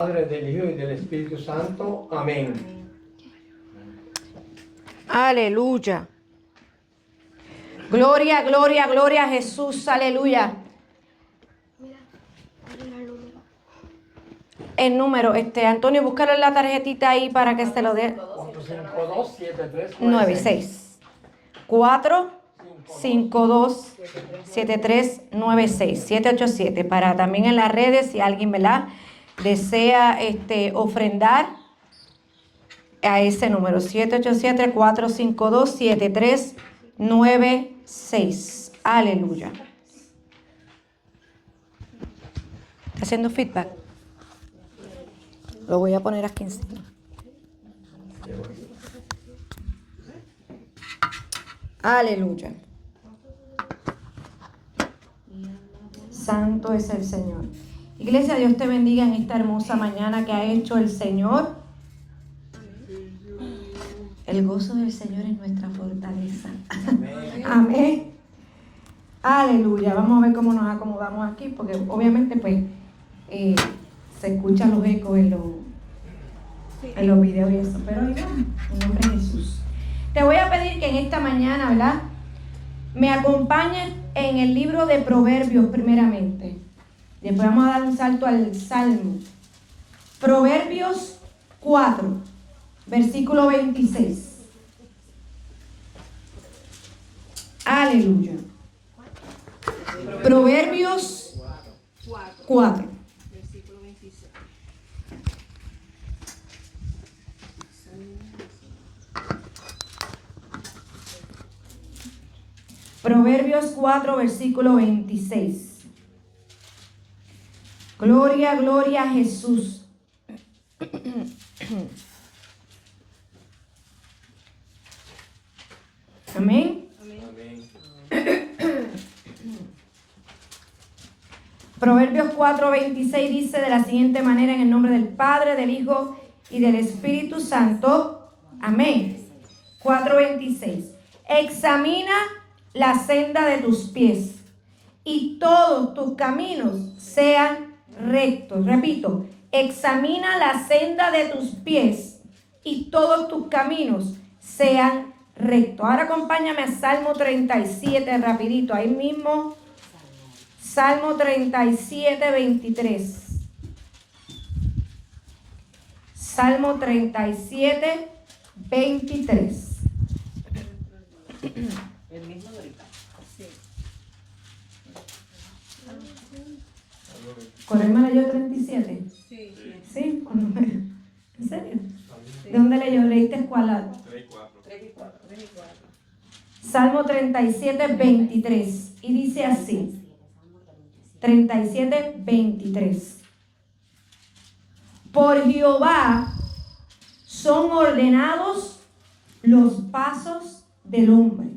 Padre, del Hijo y del Espíritu Santo. Amén. Aleluya. Gloria, gloria, gloria a Jesús. Aleluya. El número, Antonio, búscalo en la tarjetita ahí para que se lo dé. 452-7396. 452-7396. 787. Para también en las redes, si alguien, ¿verdad?, desea ofrendar a ese número. 787-452-7396. Aleluya. ¿Está haciendo feedback? Lo voy a poner aquí encima. Aleluya. Santo es el Señor. Iglesia, Dios te bendiga en esta hermosa mañana que ha hecho el Señor. El gozo del Señor es nuestra fortaleza. Amén. Amén. Aleluya. Vamos a ver cómo nos acomodamos aquí, porque obviamente pues se escuchan los ecos en los videos y eso. Pero oiga, en nombre de Jesús. Te voy a pedir que en esta mañana, ¿verdad?, me acompañes en el libro de Proverbios primeramente. Después vamos a dar un salto al Salmo. Proverbios 4, versículo 26. Aleluya. Proverbios 4. Versículo 26. Proverbios 4, versículo 26. Gloria, gloria a Jesús. Amén. Proverbios 4:26 dice de la siguiente manera: en el nombre del Padre, del Hijo y del Espíritu Santo. Amén. 4:26. Examina la senda de tus pies y todos tus caminos sean rectos. Repito, examina la senda de tus pies y todos tus caminos sean rectos. Ahora acompáñame a Salmo 37 rapidito, ahí mismo. Salmo 37, 23. Salmo 37, 23. El mismo de ahorita. Sí. ¿Correma leyó 37? Sí. ¿Sí? ¿En serio? ¿De dónde leyó? ¿Leíste cuál? 3 y 4. Salmo 37, 23. Y dice así. 37, 23. Por Jehová son ordenados los pasos del hombre,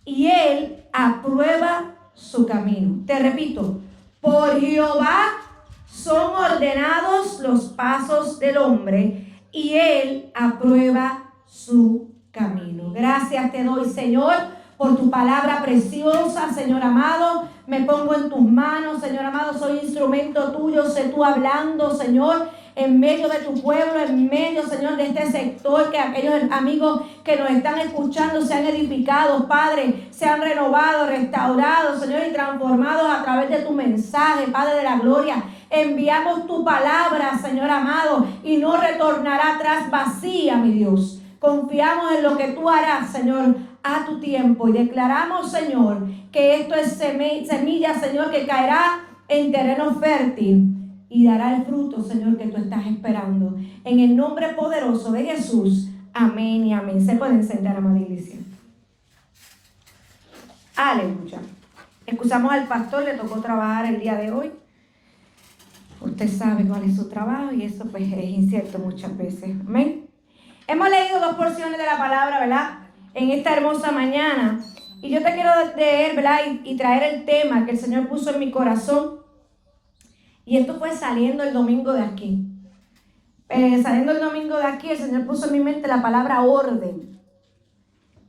y él aprueba su camino. Te repito, por Jehová son ordenados los pasos del hombre, y él aprueba su camino. Gracias te doy, Señor, por tu palabra preciosa, Señor amado. Me pongo en tus manos, Señor amado. Soy instrumento tuyo. Sé tú hablando, Señor, en medio de tu pueblo, en medio, Señor, de este sector. Que aquellos amigos que nos están escuchando sean edificados, Padre, sean renovados, restaurados, Señor, y transformados a través de tu mensaje, Padre de la gloria. Enviamos tu palabra, Señor amado, y no retornará atrás vacía, mi Dios. Confiamos en lo que tú harás, Señor, a tu tiempo, y declaramos, Señor, que esto es semilla, Señor, que caerá en terreno fértil y dará el fruto, Señor, que tú estás esperando. En el nombre poderoso de Jesús, amén y amén. Se pueden sentar, amada iglesia. Aleluya. Excusamos al pastor, le tocó trabajar el día de hoy. Usted sabe cuál es su trabajo y eso pues es incierto muchas veces. Amén. Hemos leído 2 porciones de la palabra, ¿verdad?, en esta hermosa mañana. Y yo te quiero leer, ¿verdad?, y traer el tema que el Señor puso en mi corazón. Y esto fue saliendo el domingo de aquí. Saliendo el domingo de aquí, el Señor puso en mi mente la palabra orden,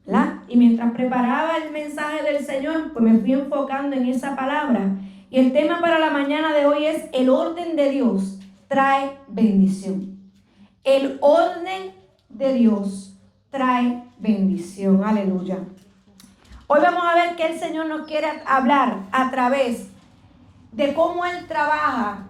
¿verdad? Y mientras preparaba el mensaje del Señor, pues me fui enfocando en esa palabra. Y el tema para la mañana de hoy es el orden de Dios trae bendición. El orden de Dios trae bendición. Aleluya. Hoy vamos a ver que el Señor nos quiere hablar a través de cómo Él trabaja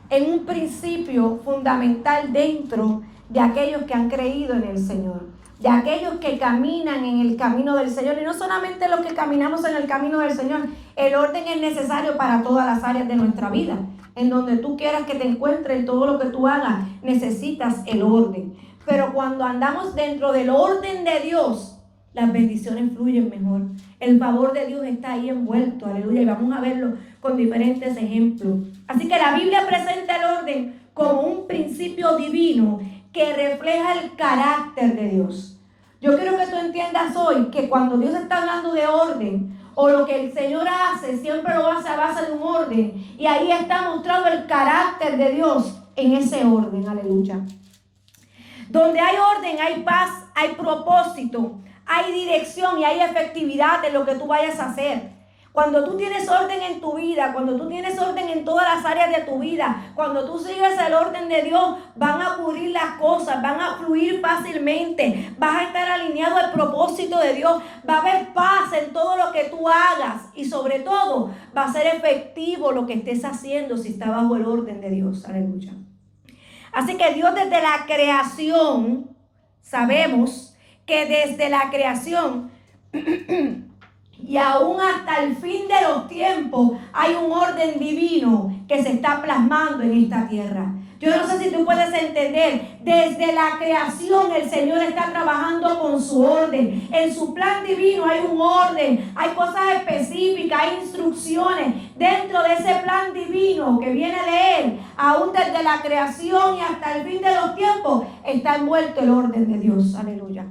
en un principio fundamental dentro de aquellos que han creído en el Señor, de aquellos que caminan en el camino del Señor. Y no solamente los que caminamos en el camino del Señor, el orden es necesario para todas las áreas de nuestra vida. En donde tú quieras que te encuentres, en todo lo que tú hagas, necesitas el orden. Pero cuando andamos dentro del orden de Dios, las bendiciones fluyen mejor. El favor de Dios está ahí envuelto, aleluya, y vamos a verlo con diferentes ejemplos. Así que la Biblia presenta el orden como un principio divino que refleja el carácter de Dios. Yo quiero que tú entiendas hoy que cuando Dios está hablando de orden, o lo que el Señor hace, siempre lo hace a base de un orden. Y ahí está mostrado el carácter de Dios en ese orden, aleluya. Donde hay orden, hay paz, hay propósito, hay dirección y hay efectividad en lo que tú vayas a hacer. Cuando tú tienes orden en tu vida, cuando tú tienes orden en todas las áreas de tu vida, cuando tú sigues el orden de Dios, van a ocurrir las cosas, van a fluir fácilmente, vas a estar alineado al propósito de Dios, va a haber paz en todo lo que tú hagas y sobre todo va a ser efectivo lo que estés haciendo si está bajo el orden de Dios, aleluya. Así que Dios desde la creación, sabemos que desde la creación y aún hasta el fin de los tiempos hay un orden divino que se está plasmando en esta tierra. Yo no sé si tú puedes entender, desde la creación el Señor está trabajando con su orden. En su plan divino hay un orden, hay cosas específicas, hay instrucciones dentro de ese plan divino que viene de Él. Aún desde la creación y hasta el fin de los tiempos está envuelto el orden de Dios. Aleluya.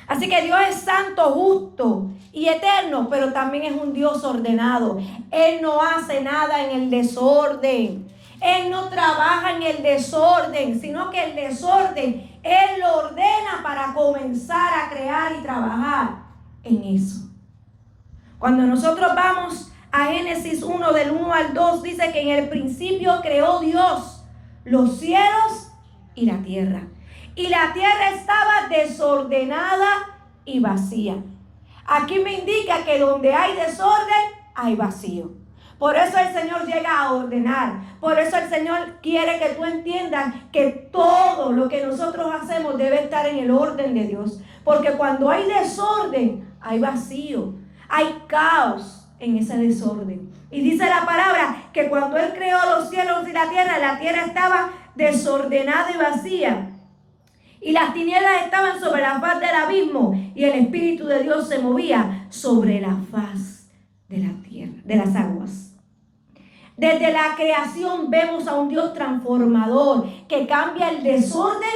Así que Dios es santo, justo y eterno, pero también es un Dios ordenado. Él no hace nada en el desorden. Él no trabaja en el desorden, sino que el desorden Él lo ordena para comenzar a crear y trabajar en eso. Cuando nosotros vamos a Génesis 1, del 1 al 2, dice que en el principio creó Dios los cielos y la tierra. Y la tierra estaba desordenada y vacía. Aquí me indica que donde hay desorden, hay vacío. Por eso el Señor llega a ordenar. Por eso el Señor quiere que tú entiendas que todo lo que nosotros hacemos debe estar en el orden de Dios. Porque cuando hay desorden, hay vacío. Hay caos en ese desorden. Y dice la palabra que cuando Él creó los cielos y la tierra estaba desordenada y vacía. Y las tinieblas estaban sobre la faz del abismo y el Espíritu de Dios se movía sobre la faz de la tierra, de las aguas. Desde la creación vemos a un Dios transformador que cambia el desorden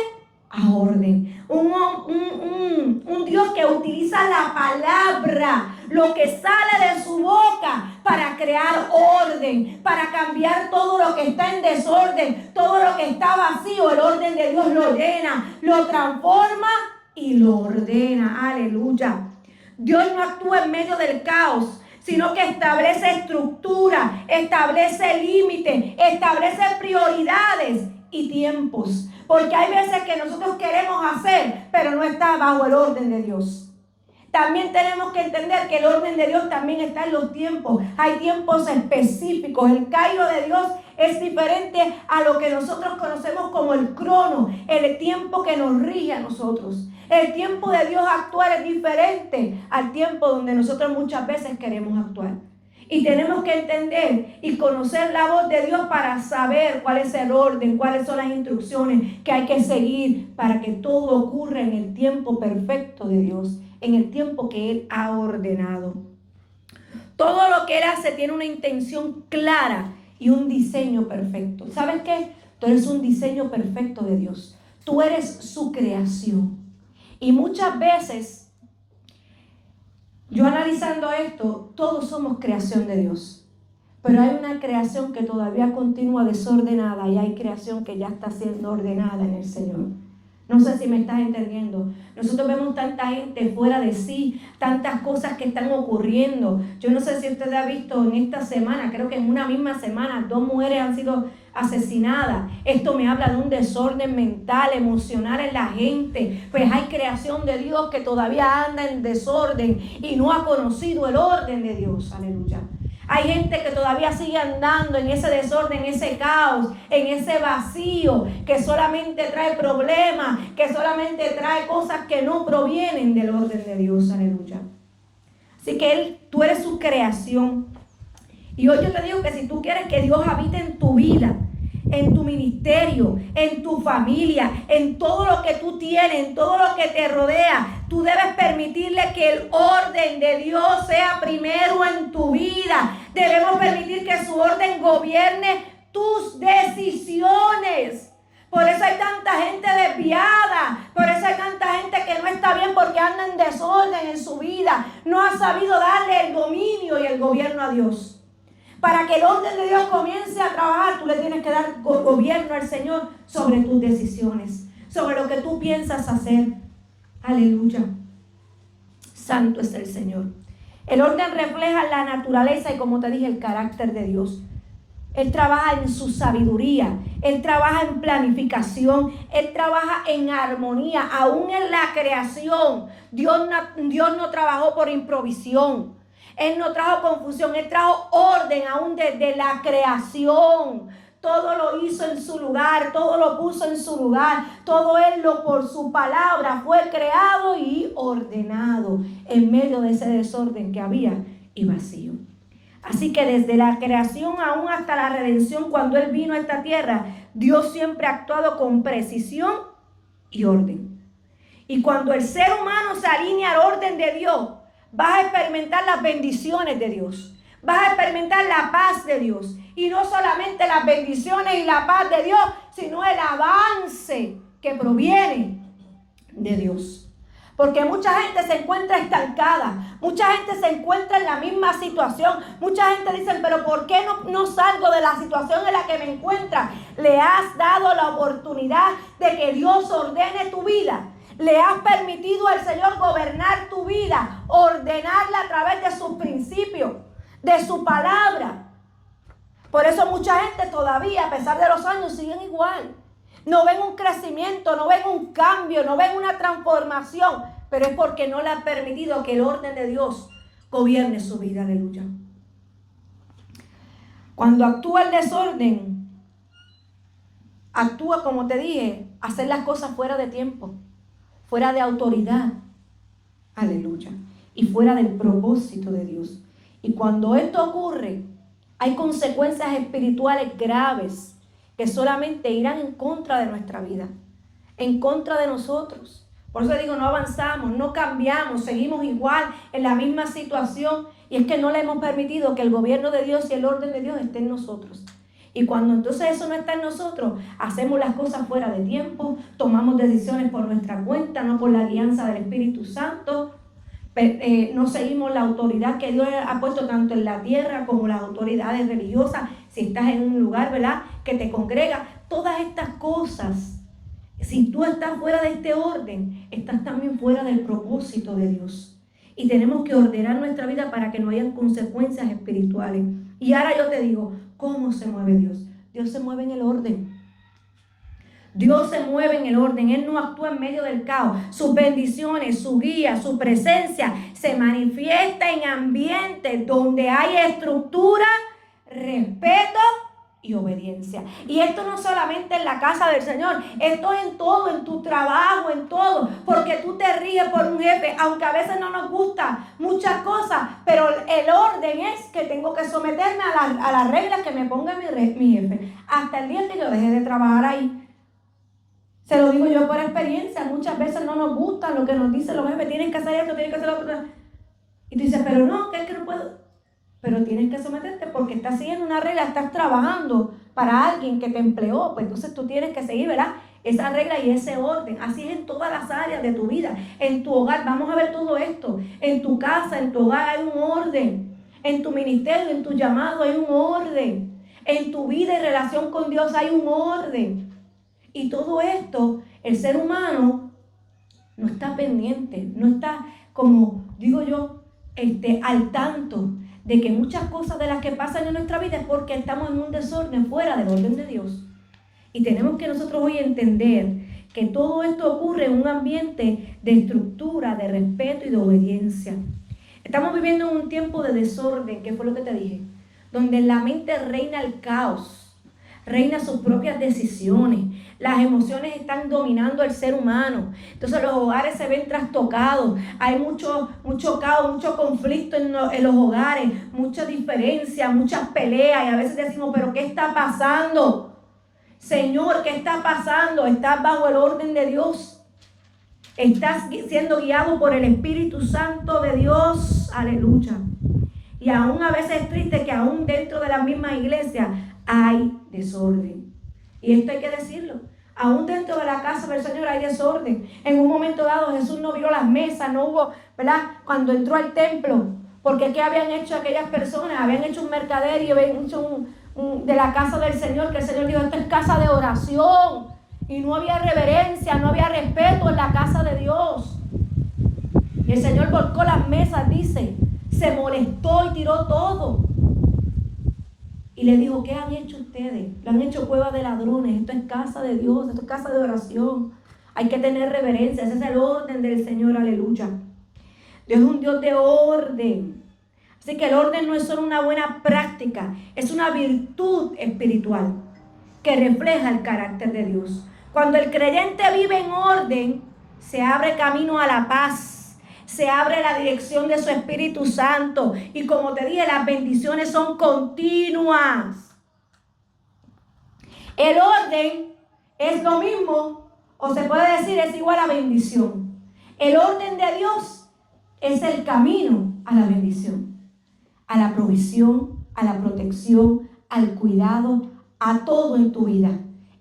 a orden. Un Dios que utiliza la palabra, lo que sale de su boca para crear orden, para cambiar todo lo que está en desorden, todo lo que está vacío. El orden de Dios lo llena, lo transforma y lo ordena. Aleluya. Dios no actúa en medio del caos, sino que establece estructura, establece límites, establece prioridades y tiempos. Porque hay veces que nosotros queremos hacer, pero no está bajo el orden de Dios. También tenemos que entender que el orden de Dios también está en los tiempos. Hay tiempos específicos. El cairo de Dios es diferente a lo que nosotros conocemos como el crono, el tiempo que nos rige a nosotros. El tiempo de Dios actuar es diferente al tiempo donde nosotros muchas veces queremos actuar. Y tenemos que entender y conocer la voz de Dios para saber cuál es el orden, cuáles son las instrucciones que hay que seguir para que todo ocurra en el tiempo perfecto de Dios, en el tiempo que Él ha ordenado. Todo lo que Él hace tiene una intención clara y un diseño perfecto. ¿Sabes qué? Tú eres un diseño perfecto de Dios. Tú eres su creación. Y muchas veces, yo analizando esto, todos somos creación de Dios. Pero hay una creación que todavía continúa desordenada y hay creación que ya está siendo ordenada en el Señor. No sé si me estás entendiendo. Nosotros vemos tanta gente fuera de sí, tantas cosas que están ocurriendo. Yo no sé si usted ha visto en esta semana, creo que en una misma semana, 2 mujeres han sido asesinada. Esto me habla de un desorden mental, emocional en la gente. Pues hay creación de Dios que todavía anda en desorden y no ha conocido el orden de Dios. Aleluya. Hay gente que todavía sigue andando en ese desorden, en ese caos, en ese vacío que solamente trae problemas, que solamente trae cosas que no provienen del orden de Dios. Aleluya. Así que tú eres su creación. Y hoy yo te digo que si tú quieres que Dios habite en tu vida, en tu ministerio, en tu familia, en todo lo que tú tienes, en todo lo que te rodea, tú debes permitirle que el orden de Dios sea primero en tu vida. Debemos permitir que su orden gobierne tus decisiones. Por eso hay tanta gente desviada, por eso hay tanta gente que no está bien porque anda en desorden en su vida. No ha sabido darle el dominio y el gobierno a Dios. Para que el orden de Dios comience a trabajar, tú le tienes que dar gobierno al Señor sobre tus decisiones, sobre lo que tú piensas hacer. Aleluya. Santo es el Señor. El orden refleja la naturaleza y, como te dije, el carácter de Dios. Él trabaja en su sabiduría, Él trabaja en planificación, Él trabaja en armonía, aún en la creación. Dios no trabajó por improvisión. Él no trajo confusión, Él trajo orden aún desde la creación. Todo lo hizo en su lugar, todo lo puso en su lugar. Todo Él por su palabra fue creado y ordenado en medio de ese desorden que había y vacío. Así que desde la creación aún hasta la redención, cuando Él vino a esta tierra, Dios siempre ha actuado con precisión y orden. Y cuando el ser humano se alinea al orden de Dios, vas a experimentar las bendiciones de Dios. Vas a experimentar la paz de Dios. Y no solamente las bendiciones y la paz de Dios, sino el avance que proviene de Dios. Porque mucha gente se encuentra estancada. Mucha gente se encuentra en la misma situación. Mucha gente dice, pero ¿por qué no salgo de la situación en la que me encuentro? Le has dado la oportunidad de que Dios ordene tu vida. Le has permitido al Señor gobernar tu vida, ordenarla a través de sus principios, de su palabra. Por eso mucha gente todavía, a pesar de los años, siguen igual. No ven un crecimiento, no ven un cambio, no ven una transformación. Pero es porque no le han permitido que el orden de Dios gobierne su vida. Aleluya. Cuando actúa el desorden, actúa, como te dije, hacer las cosas fuera de tiempo, fuera de autoridad, aleluya, y fuera del propósito de Dios. Y cuando esto ocurre, hay consecuencias espirituales graves que solamente irán en contra de nuestra vida, en contra de nosotros. Por eso digo, no avanzamos, no cambiamos, seguimos igual en la misma situación, y es que no le hemos permitido que el gobierno de Dios y el orden de Dios esté en nosotros. Y cuando entonces eso no está en nosotros, hacemos las cosas fuera de tiempo, tomamos decisiones por nuestra cuenta, no por la guianza del Espíritu Santo, no seguimos la autoridad que Dios ha puesto tanto en la tierra como las autoridades religiosas. Si estás en un lugar, ¿verdad?, que te congrega, todas estas cosas, si tú estás fuera de este orden, estás también fuera del propósito de Dios. Y tenemos que ordenar nuestra vida para que no hayan consecuencias espirituales. Y ahora yo te digo, ¿cómo se mueve Dios? Dios se mueve en el orden. Dios se mueve en el orden. Él no actúa en medio del caos. Sus bendiciones, su guía, su presencia se manifiesta en ambientes donde hay estructura, respeto y obediencia. Y esto no solamente en la casa del Señor, esto es en todo, en tu trabajo, en todo, porque tú te ríes por un jefe, aunque a veces no nos gustan muchas cosas, pero el orden es que tengo que someterme a las reglas que me ponga mi jefe, hasta el día que yo deje de trabajar ahí. Se lo digo yo por experiencia, muchas veces no nos gusta lo que nos dicen los jefes, tienes que hacer esto, tienes que hacer lo otro. Y tú dices, pero no, que es que no puedo. Pero tienes que someterte porque estás siguiendo una regla, estás trabajando para alguien que te empleó, pues entonces tú tienes que seguir, ¿verdad?, esa regla y ese orden. Así es en todas las áreas de tu vida, en tu hogar. Vamos a ver todo esto. En tu casa, en tu hogar hay un orden. En tu ministerio, en tu llamado hay un orden. En tu vida y relación con Dios hay un orden. Y todo esto, el ser humano no está pendiente, no está, como digo yo, al tanto de que muchas cosas de las que pasan en nuestra vida es porque estamos en un desorden fuera del orden de Dios. Y tenemos que nosotros hoy entender que todo esto ocurre en un ambiente de estructura, de respeto y de obediencia. Estamos viviendo en un tiempo de desorden, que fue lo que te dije, donde en la mente reina el caos, reina sus propias decisiones, las emociones están dominando al ser humano. Entonces los hogares se ven trastocados, hay mucho caos, mucho conflicto en los hogares, mucha diferencia, muchas peleas, y a veces decimos, pero ¿qué está pasando? Señor, ¿qué está pasando? ¿Estás bajo el orden de Dios? ¿Estás siendo guiado por el Espíritu Santo de Dios? Aleluya. Y aún a veces es triste que aún dentro de la misma iglesia hay desorden. Y esto hay que decirlo. Aún dentro de la casa del Señor hay desorden. En un momento dado Jesús no vio las mesas, no hubo, ¿verdad? Cuando entró al templo, porque ¿qué habían hecho aquellas personas? Habían hecho un mercaderio, habían hecho de la casa del Señor, que el Señor dijo, esto es casa de oración. Y no había reverencia, no había respeto en la casa de Dios. Y el Señor volcó las mesas, dice, se molestó y tiró todo. Y le dijo, ¿qué han hecho ustedes? Lo han hecho cueva de ladrones. Esto es casa de Dios, esto es casa de oración. Hay que tener reverencia, ese es el orden del Señor, aleluya. Dios es un Dios de orden. Así que el orden no es solo una buena práctica, es una virtud espiritual que refleja el carácter de Dios. Cuando el creyente vive en orden, se abre camino a la paz, se abre la dirección de su Espíritu Santo. Y como te dije, las bendiciones son continuas. El orden es lo mismo, o se puede decir es igual a bendición. El orden de Dios es el camino a la bendición, a la provisión, a la protección, al cuidado, a todo en tu vida.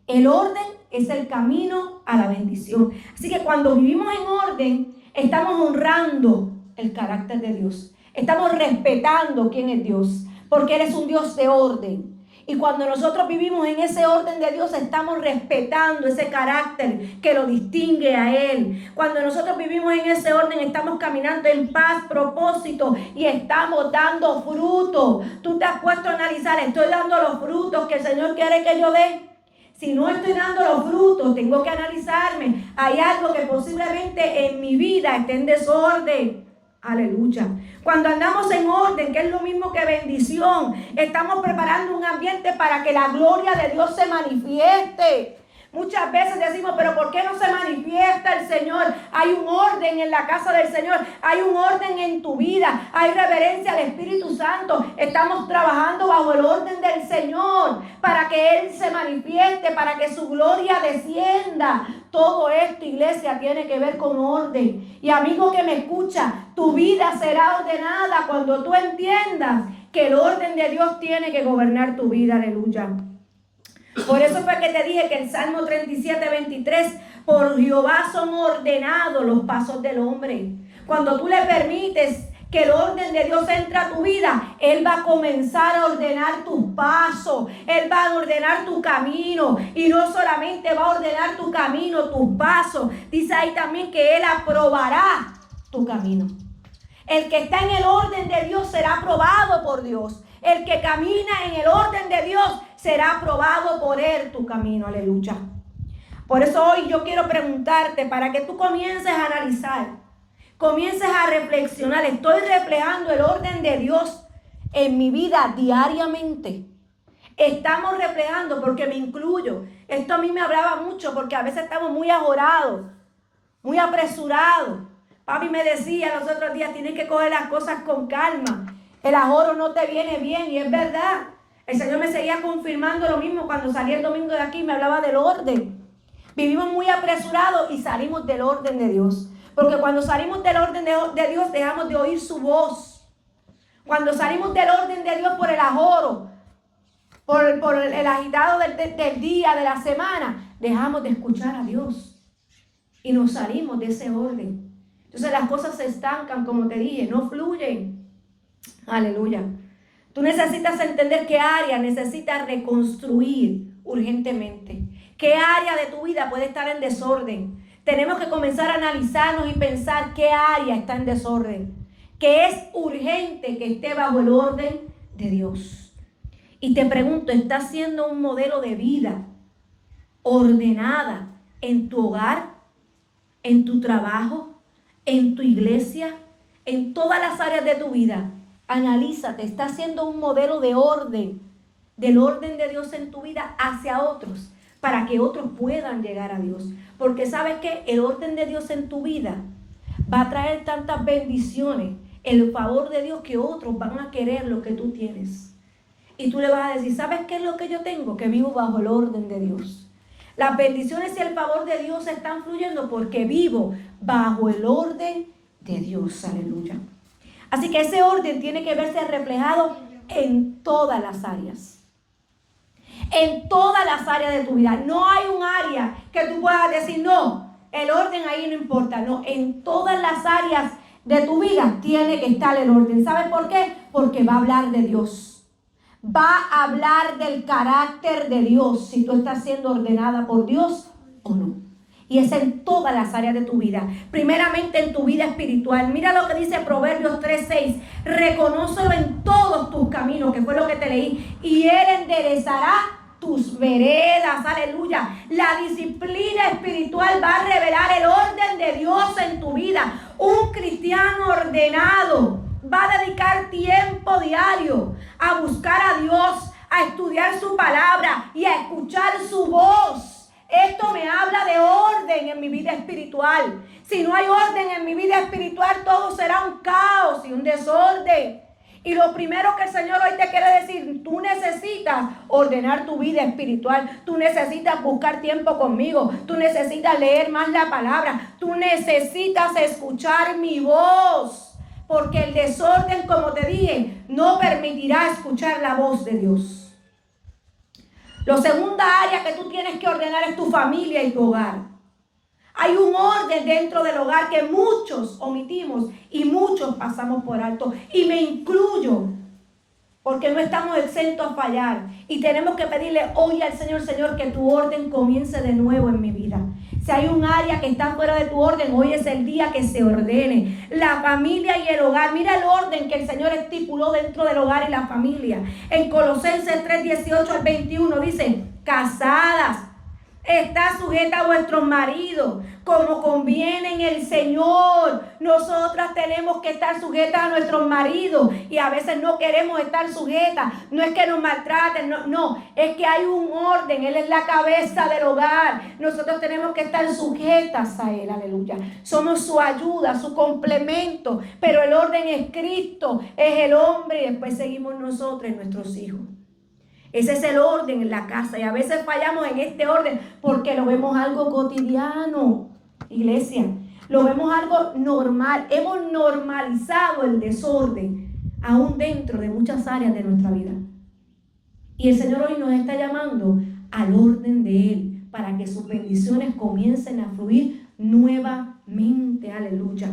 El orden es el camino a la bendición. Así que cuando vivimos en orden, estamos honrando el carácter de Dios. Estamos respetando quién es Dios, porque Él es un Dios de orden. Y cuando nosotros vivimos en ese orden de Dios, estamos respetando ese carácter que lo distingue a Él. Cuando nosotros vivimos en ese orden, estamos caminando en paz, propósito y estamos dando fruto. Tú te has puesto a analizar, ¿estoy dando los frutos que el Señor quiere que yo dé? Si no estoy dando los frutos, tengo que analizarme. Hay algo que posiblemente en mi vida esté en desorden. Aleluya. Cuando andamos en orden, que es lo mismo que bendición, estamos preparando un ambiente para que la gloria de Dios se manifieste. Muchas veces decimos, pero ¿por qué no se manifiesta el Señor? Hay un orden en la casa del Señor, hay un orden en tu vida, hay reverencia al Espíritu Santo. Estamos trabajando bajo el orden del Señor para que Él se manifieste, para que su gloria descienda. Todo esto, iglesia, tiene que ver con orden. Y amigo que me escucha, tu vida será ordenada cuando tú entiendas que el orden de Dios tiene que gobernar tu vida. Aleluya. Por eso fue que te dije que el Salmo 37:23, por Jehová son ordenados los pasos del hombre. Cuando tú le permites que el orden de Dios entre a tu vida, Él va a comenzar a ordenar tus pasos, Él va a ordenar tu camino, y no solamente va a ordenar tu camino, tus pasos, dice ahí también que Él aprobará tu camino. El que está en el orden de Dios será aprobado por Dios. El que camina en el orden de Dios será aprobado por Él tu camino. Aleluya. Por eso hoy yo quiero preguntarte, para que tú comiences a analizar, comiences a reflexionar. ¿Estoy reflejando el orden de Dios en mi vida diariamente? Estamos reflejando, porque me incluyo. Esto a mí me hablaba mucho, porque a veces estamos muy ajorados, muy apresurados. Papi me decía los otros días, tienes que coger las cosas con calma. El ajoro no te viene bien, y es verdad. El Señor me seguía confirmando lo mismo cuando salí el domingo de aquí, me hablaba del orden. Vivimos muy apresurados y salimos del orden de Dios. Porque cuando salimos del orden de Dios, dejamos de oír su voz. Cuando salimos del orden de Dios por el ajoro, por el agitado del día, de la semana, dejamos de escuchar a Dios. Y nos salimos de ese orden. Entonces las cosas se estancan, como te dije, no fluyen. Aleluya. Tú necesitas entender qué área necesitas reconstruir urgentemente. ¿Qué área de tu vida puede estar en desorden? Tenemos que comenzar a analizarnos y pensar qué área está en desorden. que es urgente que esté bajo el orden de Dios. Y te pregunto, ¿estás siendo un modelo de vida ordenada en tu hogar, en tu trabajo, en tu iglesia, en todas las áreas de tu vida? Analízate, ¿estás siendo un modelo de orden, del orden de Dios en tu vida hacia otros, para que otros puedan llegar a Dios? Porque sabes que el orden de Dios en tu vida va a traer tantas bendiciones, el favor de Dios, que otros van a querer lo que tú tienes. Y tú le vas a decir, ¿sabes qué es lo que yo tengo? Que vivo bajo el orden de Dios. Las bendiciones y el favor de Dios están fluyendo porque vivo bajo el orden de Dios. Aleluya. Así que ese orden tiene que verse reflejado en todas las áreas. En todas las áreas de tu vida. No hay un área que tú puedas decir, no, el orden ahí no importa. No, en todas las áreas de tu vida tiene que estar el orden. ¿Sabes por qué? Porque va a hablar de Dios. Va a hablar del carácter de Dios, si tú estás siendo ordenada por Dios o no. Y es en todas las áreas de tu vida. Primeramente en tu vida espiritual. Mira lo que dice Proverbios 3:6. Reconócelo en todos tus caminos, que fue lo que te leí, y Él enderezará tus veredas. Aleluya. La disciplina espiritual va a revelar el orden de Dios en tu vida. Un cristiano ordenado va a dedicar tiempo diario a buscar a Dios, a estudiar su palabra y a escuchar su voz. Esto me habla de orden en mi vida espiritual. Si no hay orden en mi vida espiritual, todo será un caos y un desorden. Y lo primero que el Señor hoy te quiere decir, tú necesitas ordenar tu vida espiritual. Tú necesitas buscar tiempo conmigo. Tú necesitas leer más la palabra. Tú necesitas escuchar mi voz. Porque el desorden, como te dije, no permitirá escuchar la voz de Dios. La segunda área que tú tienes que ordenar es tu familia y tu hogar. Hay un orden dentro del hogar que muchos omitimos y muchos pasamos por alto. Y me incluyo, porque no estamos exentos a fallar. Y tenemos que pedirle hoy al Señor, Señor, que tu orden comience de nuevo en mi vida. Si hay un área que está fuera de tu orden, hoy es el día que se ordene. La familia y el hogar. Mira el orden que el Señor estipuló dentro del hogar y la familia. En Colosenses 3:18 al 21 dice, casadas, está sujeta a vuestros maridos, como conviene en el Señor. Nosotras tenemos que estar sujetas a nuestros maridos y a veces no queremos estar sujetas. No es que nos maltraten, no, es que hay un orden. Él es la cabeza del hogar. Nosotros tenemos que estar sujetas a Él, aleluya. Somos su ayuda, su complemento, pero el orden es Cristo, es el hombre y después seguimos nosotros y nuestros hijos. Ese es el orden en la casa y a veces fallamos en este orden porque lo vemos algo cotidiano, iglesia. Lo vemos algo normal. Hemos normalizado el desorden aún dentro de muchas áreas de nuestra vida. Y el Señor hoy nos está llamando al orden de Él para que sus bendiciones comiencen a fluir nuevamente. Aleluya.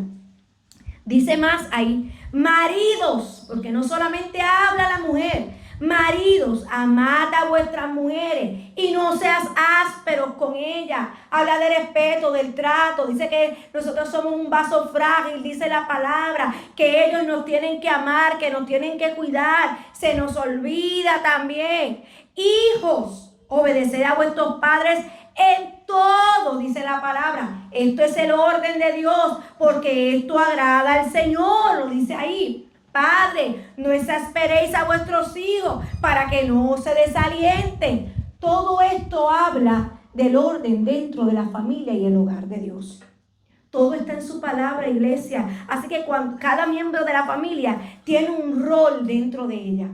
Dice más ahí, maridos, porque no solamente habla la mujer. Maridos, amad a vuestras mujeres y no seas ásperos con ellas. Habla de respeto, del trato. Dice que nosotros somos un vaso frágil, dice la palabra, que ellos nos tienen que amar, que nos tienen que cuidar. Se nos olvida también. Hijos, obedeced a vuestros padres en todo, dice la palabra. Esto es el orden de Dios, porque esto agrada al Señor, lo dice ahí. Padre, no exasperéis a vuestros hijos para que no se desalienten. Todo esto habla del orden dentro de la familia y el hogar de Dios. Todo está en su palabra, iglesia. Así que cada miembro de la familia tiene un rol dentro de ella.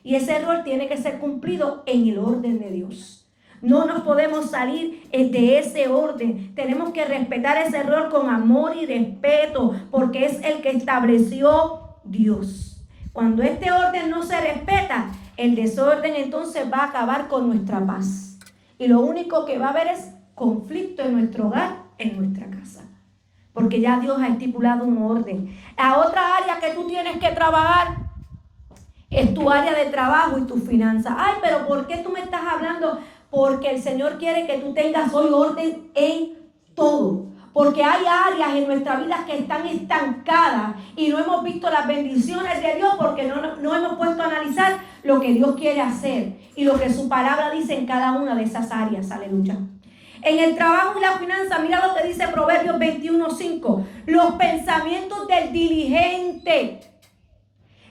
Y ese rol tiene que ser cumplido en el orden de Dios. No nos podemos salir de ese orden. Tenemos que respetar ese rol con amor y respeto, porque es el que estableció Dios. Cuando este orden no se respeta, el desorden entonces va a acabar con nuestra paz. Y lo único que va a haber es conflicto en nuestro hogar, en nuestra casa. Porque ya Dios ha estipulado un orden. La otra área que tú tienes que trabajar es tu área de trabajo y tus finanzas. Ay, pero ¿por qué tú me estás hablando? Porque el Señor quiere que tú tengas hoy orden en todo. Porque hay áreas en nuestra vida que están estancadas y no hemos visto las bendiciones de Dios porque no hemos puesto a analizar lo que Dios quiere hacer y lo que su palabra dice en cada una de esas áreas. Aleluya. En el trabajo y la finanza, mira lo que dice Proverbios 21:5. Los pensamientos del diligente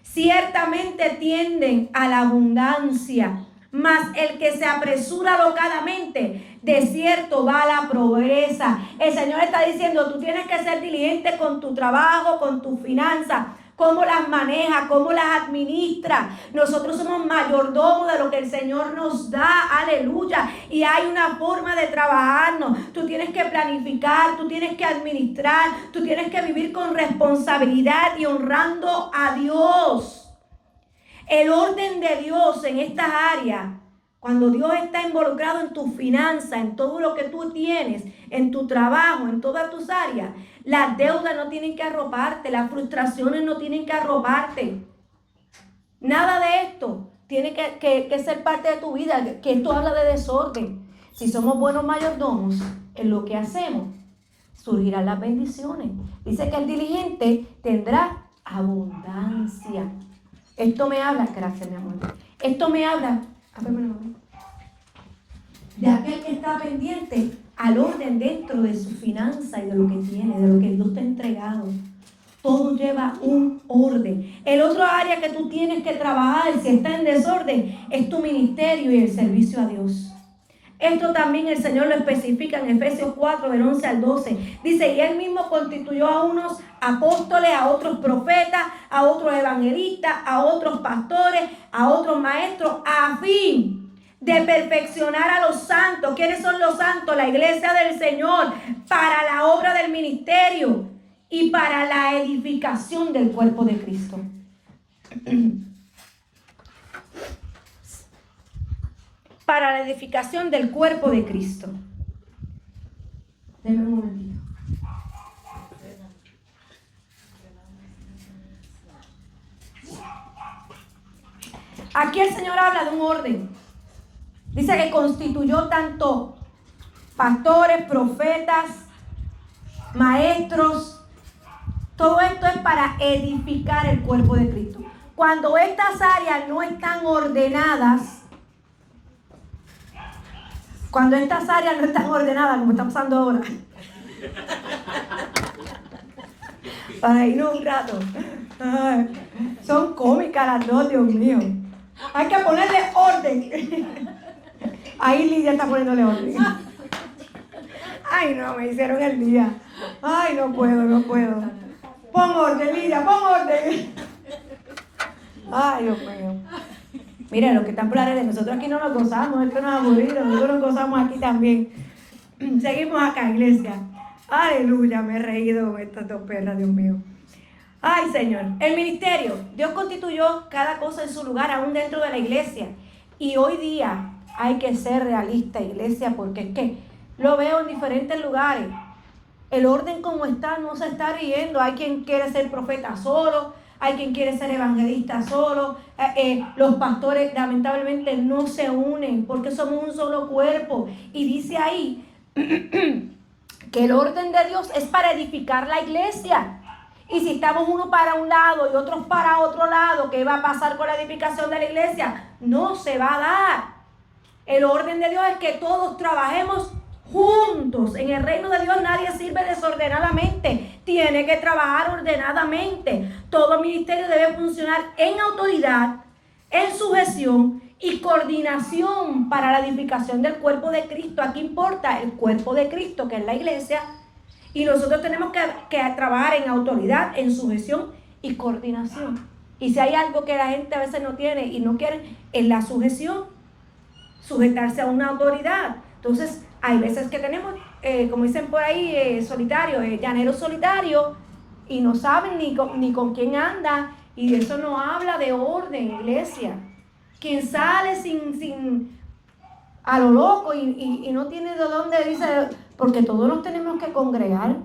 ciertamente tienden a la abundancia, mas el que se apresura alocadamente, de cierto va a la pobreza. El Señor está diciendo, tú tienes que ser diligente con tu trabajo, con tus finanzas, cómo las manejas, cómo las administras. Nosotros somos mayordomos de lo que el Señor nos da, aleluya. Y hay una forma de trabajarnos. Tú tienes que planificar, tú tienes que administrar, tú tienes que vivir con responsabilidad y honrando a Dios. El orden de Dios en estas áreas, cuando Dios está involucrado en tus finanzas, en todo lo que tú tienes, en tu trabajo, en todas tus áreas, las deudas no tienen que arroparte, las frustraciones no tienen que arroparte. Nada de esto tiene que ser parte de tu vida, que esto habla de desorden. Si somos buenos mayordomos en lo que hacemos, surgirán las bendiciones. Dice que el diligente tendrá abundancia. Esto me habla, gracias mi amor, esto me habla de aquel que está pendiente al orden dentro de su finanza y de lo que tiene, de lo que Dios te ha entregado. Todo lleva un orden. El otro área que tú tienes que trabajar, si está en desorden, es tu ministerio y el servicio a Dios. Esto también el Señor lo especifica en Efesios 4, del 11 al 12. Dice, y Él mismo constituyó a unos apóstoles, a otros profetas, a otros evangelistas, a otros pastores, a otros maestros, a fin de perfeccionar a los santos. ¿Quiénes son los santos? La iglesia del Señor, para la obra del ministerio y para la edificación del cuerpo de Cristo. Para la edificación del cuerpo de Cristo. Denme un momentito. Aquí el Señor habla de un orden. Dice que constituyó tanto pastores, profetas, maestros. Todo esto es para edificar el cuerpo de Cristo. Cuando estas áreas no están ordenadas, como está pasando ahora, para irnos un rato. Ay, son cómicas las dos, Dios mío. Hay que ponerle orden. Ahí Lidia está poniéndole orden. Ay, no, me hicieron el día. Ay, no puedo. Pon orden, Lidia, pon orden. Ay, Dios mío. Mira, los que están por la red, nosotros aquí no nos gozamos, esto no es aburrido, nosotros nos gozamos aquí también. Seguimos acá, iglesia. Aleluya, me he reído con estas dos perras, Dios mío. Ay, Señor. El ministerio. Dios constituyó cada cosa en su lugar, aún dentro de la iglesia. Y hoy día hay que ser realista, iglesia, porque es que lo veo en diferentes lugares. El orden como está no se está riendo. Hay quien quiere ser profeta solo, hay quien quiere ser evangelista solo. Los pastores lamentablemente no se unen porque somos un solo cuerpo. Y dice ahí que el orden de Dios es para edificar la iglesia. Y si estamos uno para un lado y otros para otro lado, ¿qué va a pasar con la edificación de la iglesia? No se va a dar. El orden de Dios es que todos trabajemos juntos. En el reino de Dios nadie sirve desordenadamente. Tiene que trabajar ordenadamente. Todo ministerio debe funcionar en autoridad, en sujeción y coordinación para la edificación del cuerpo de Cristo. Aquí importa el cuerpo de Cristo, que es la iglesia. Y nosotros tenemos que trabajar en autoridad, en sujeción y coordinación. Y si hay algo que la gente a veces no tiene y no quiere, es la sujeción. Sujetarse a una autoridad. Entonces, hay veces que tenemos, como dicen por ahí, solitarios, llaneros solitarios, y no saben ni con quién anda. Y eso no habla de orden, iglesia. Quien sale sin a lo loco y no tiene de dónde, dice, porque todos nos tenemos que congregar.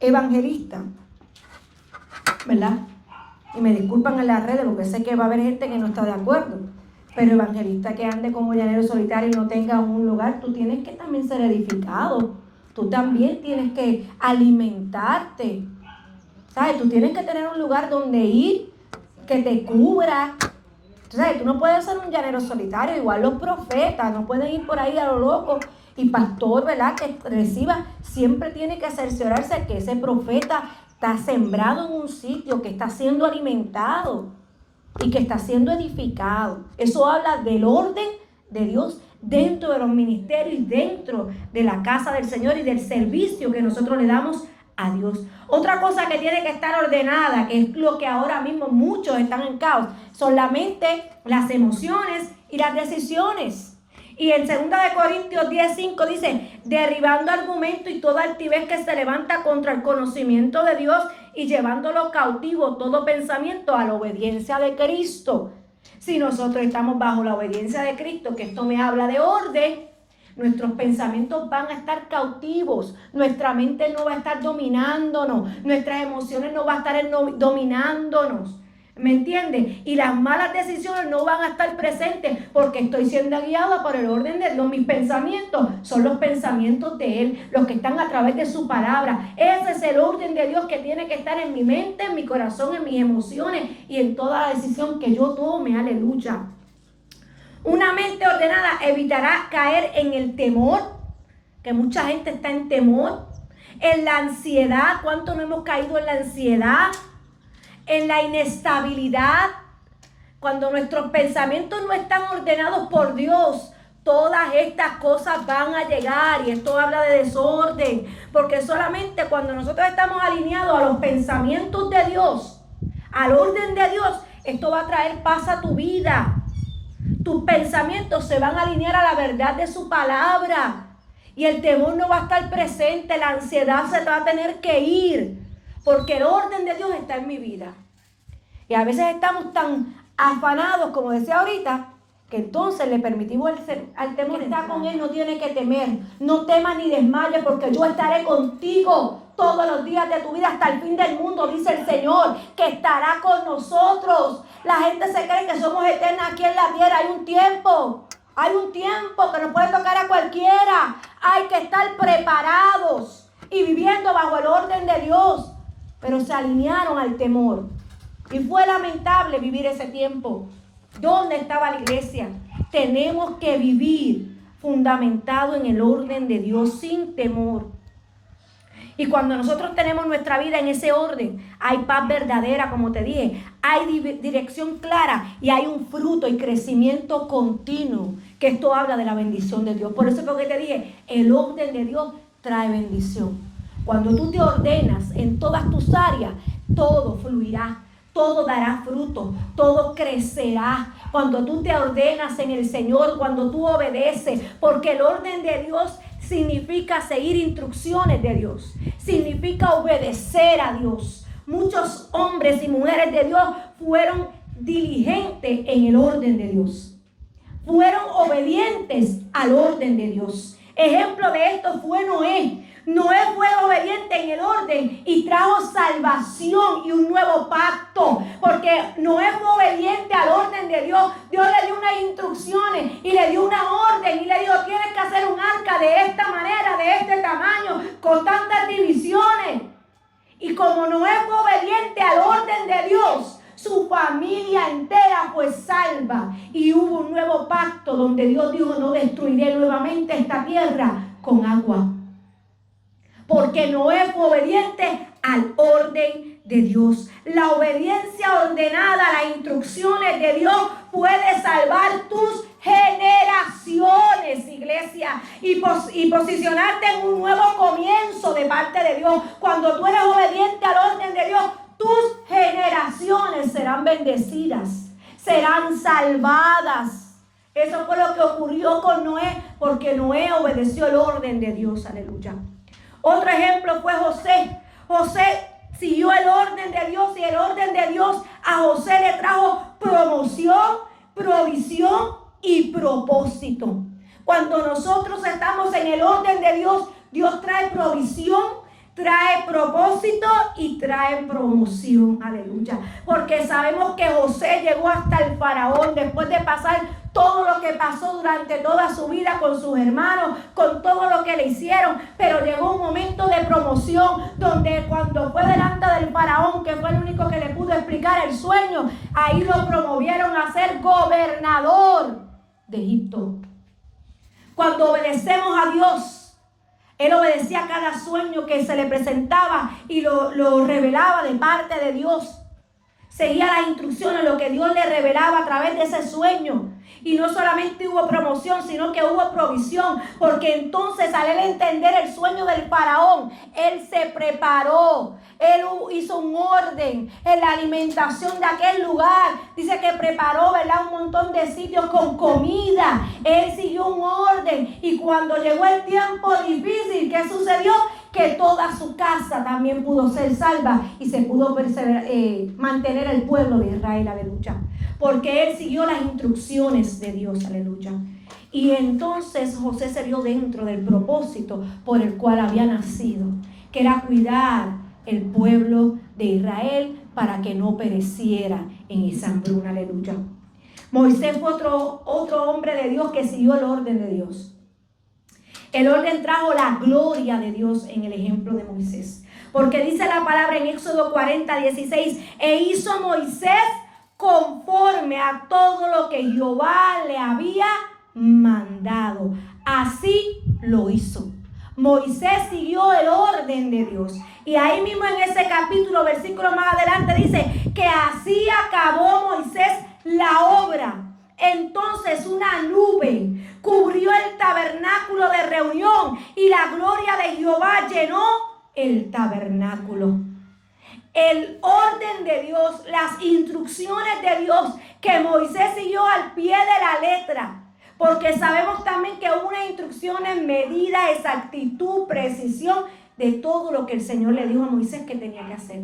Evangelista, ¿verdad? Y me disculpan en las redes porque sé que va a haber gente que no está de acuerdo. Pero evangelista que ande como llanero solitario y no tenga un lugar, tú tienes que también ser edificado. tú también tienes que alimentarte. ¿Sabes? Tú tienes que tener un lugar donde ir que te cubra. ¿Sabes? Tú no puedes ser un llanero solitario, igual los profetas, no pueden ir por ahí a lo loco. Y pastor, ¿verdad? Que reciba, siempre tiene que cerciorarse que ese profeta está sembrado en un sitio, que está siendo alimentado y que está siendo edificado. Eso habla del orden de Dios dentro de los ministerios y dentro de la casa del Señor y del servicio que nosotros le damos a Dios. Otra cosa que tiene que estar ordenada, que es lo que ahora mismo muchos están en caos, son la mente, las emociones y las decisiones. Y en 2 Corintios 10:5 dice, derribando argumento y toda altivez que se levanta contra el conocimiento de Dios y llevándolo cautivo todo pensamiento a la obediencia de Cristo. Si nosotros estamos bajo la obediencia de Cristo, que esto me habla de orden, nuestros pensamientos van a estar cautivos, nuestra mente no va a estar dominándonos, nuestras emociones no van a estar dominándonos. ¿Me entiendes? Y las malas decisiones no van a estar presentes porque estoy siendo guiada por el orden de Dios. Mis pensamientos son los pensamientos de Él, los que están a través de su palabra. Ese es el orden de Dios que tiene que estar en mi mente, en mi corazón, en mis emociones y en toda la decisión que yo tome. Aleluya. Una mente ordenada evitará caer en el temor, que mucha gente está en temor, en la ansiedad. ¿Cuánto no hemos caído en la ansiedad? En la inestabilidad. Cuando nuestros pensamientos no están ordenados por Dios, todas estas cosas van a llegar, y esto habla de desorden, porque solamente cuando nosotros estamos alineados a los pensamientos de Dios, al orden de Dios, esto va a traer paz a tu vida. Tus pensamientos se van a alinear a la verdad de su palabra y el temor no va a estar presente, la ansiedad se va a tener que ir. Porque el orden de Dios está en mi vida. Y a veces estamos tan afanados, como decía ahorita, que entonces le permitimos al temor. Que está con Él no tiene que temer. No temas ni desmayes, porque yo estaré contigo todos los días de tu vida hasta el fin del mundo, dice el Señor, que estará con nosotros. La gente se cree que somos eternas aquí en la tierra. Hay un tiempo que nos puede tocar a cualquiera. Hay que estar preparados y viviendo bajo el orden de Dios. Pero se alinearon al temor. Y fue lamentable vivir ese tiempo. ¿Dónde estaba la iglesia? Tenemos que vivir fundamentado en el orden de Dios sin temor. Y cuando nosotros tenemos nuestra vida en ese orden, hay paz verdadera, como te dije. Hay dirección clara y hay un fruto y crecimiento continuo. Que esto habla de la bendición de Dios. Por eso es lo que te dije, el orden de Dios trae bendición. Cuando tú te ordenas en todas tus áreas, todo fluirá, todo dará fruto, todo crecerá. Cuando tú te ordenas en el Señor, cuando tú obedeces, porque el orden de Dios significa seguir instrucciones de Dios, significa obedecer a Dios. Muchos hombres y mujeres de Dios fueron diligentes en el orden de Dios, fueron obedientes al orden de Dios. Ejemplo de esto fue Noé. Noé fue obediente en el orden y trajo salvación y un nuevo pacto, porque Noé fue obediente al orden de Dios. Dios le dio unas instrucciones y le dio una orden y le dijo, tienes que hacer un arca de esta manera, de este tamaño, con tantas divisiones. Y como Noé fue obediente al orden de Dios, su familia entera fue salva y hubo un nuevo pacto donde Dios dijo, no destruiré nuevamente esta tierra con agua. Porque Noé fue obediente al orden de Dios. La obediencia ordenada a las instrucciones de Dios puede salvar tus generaciones, iglesia, y posicionarte en un nuevo comienzo de parte de Dios. Cuando tú eres obediente al orden de Dios, tus generaciones serán bendecidas, serán salvadas. Eso fue lo que ocurrió con Noé, porque Noé obedeció el orden de Dios. Aleluya. Otro ejemplo fue José. José siguió el orden de Dios y el orden de Dios a José le trajo promoción, provisión y propósito. Cuando nosotros estamos en el orden de Dios, Dios trae provisión, trae propósito y trae promoción. Aleluya. Porque sabemos que José llegó hasta el faraón después de pasar todo lo que pasó durante toda su vida con sus hermanos, con todo lo que le hicieron, pero llegó un momento de promoción, donde cuando fue delante del faraón, que fue el único que le pudo explicar el sueño, ahí lo promovieron a ser gobernador de Egipto. Cuando obedecemos a Dios, él obedecía a cada sueño que se le presentaba y lo revelaba de parte de Dios. Seguía las instrucciones, lo que Dios le revelaba a través de ese sueño. Y no solamente hubo promoción, sino que hubo provisión. Porque entonces al él entender el sueño del faraón, él se preparó. Él hizo un orden en la alimentación de aquel lugar. Dice que preparó, ¿verdad?, un montón de sitios con comida. Él siguió un orden. Y cuando llegó el tiempo difícil, ¿qué sucedió? Que toda su casa también pudo ser salva y se pudo mantener el pueblo de Israel, aleluya. Porque él siguió las instrucciones de Dios, aleluya. Y entonces José se vio dentro del propósito por el cual había nacido, que era cuidar el pueblo de Israel para que no pereciera en esa hambruna, aleluya. Moisés fue otro hombre de Dios que siguió el orden de Dios. El orden trajo la gloria de Dios en el ejemplo de Moisés. Porque dice la palabra en Éxodo 40:16, e hizo Moisés conforme a todo lo que Jehová le había mandado. Así lo hizo. Moisés siguió el orden de Dios. Y ahí mismo en ese capítulo, versículo más adelante, dice que así acabó Moisés la obra. Entonces una nube cubrió el tabernáculo de reunión y la gloria de Jehová llenó el tabernáculo. El orden de Dios, las instrucciones de Dios que Moisés siguió al pie de la letra. Porque sabemos también que hubo unas instrucciones, medida, exactitud, precisión de todo lo que el Señor le dijo a Moisés que tenía que hacer.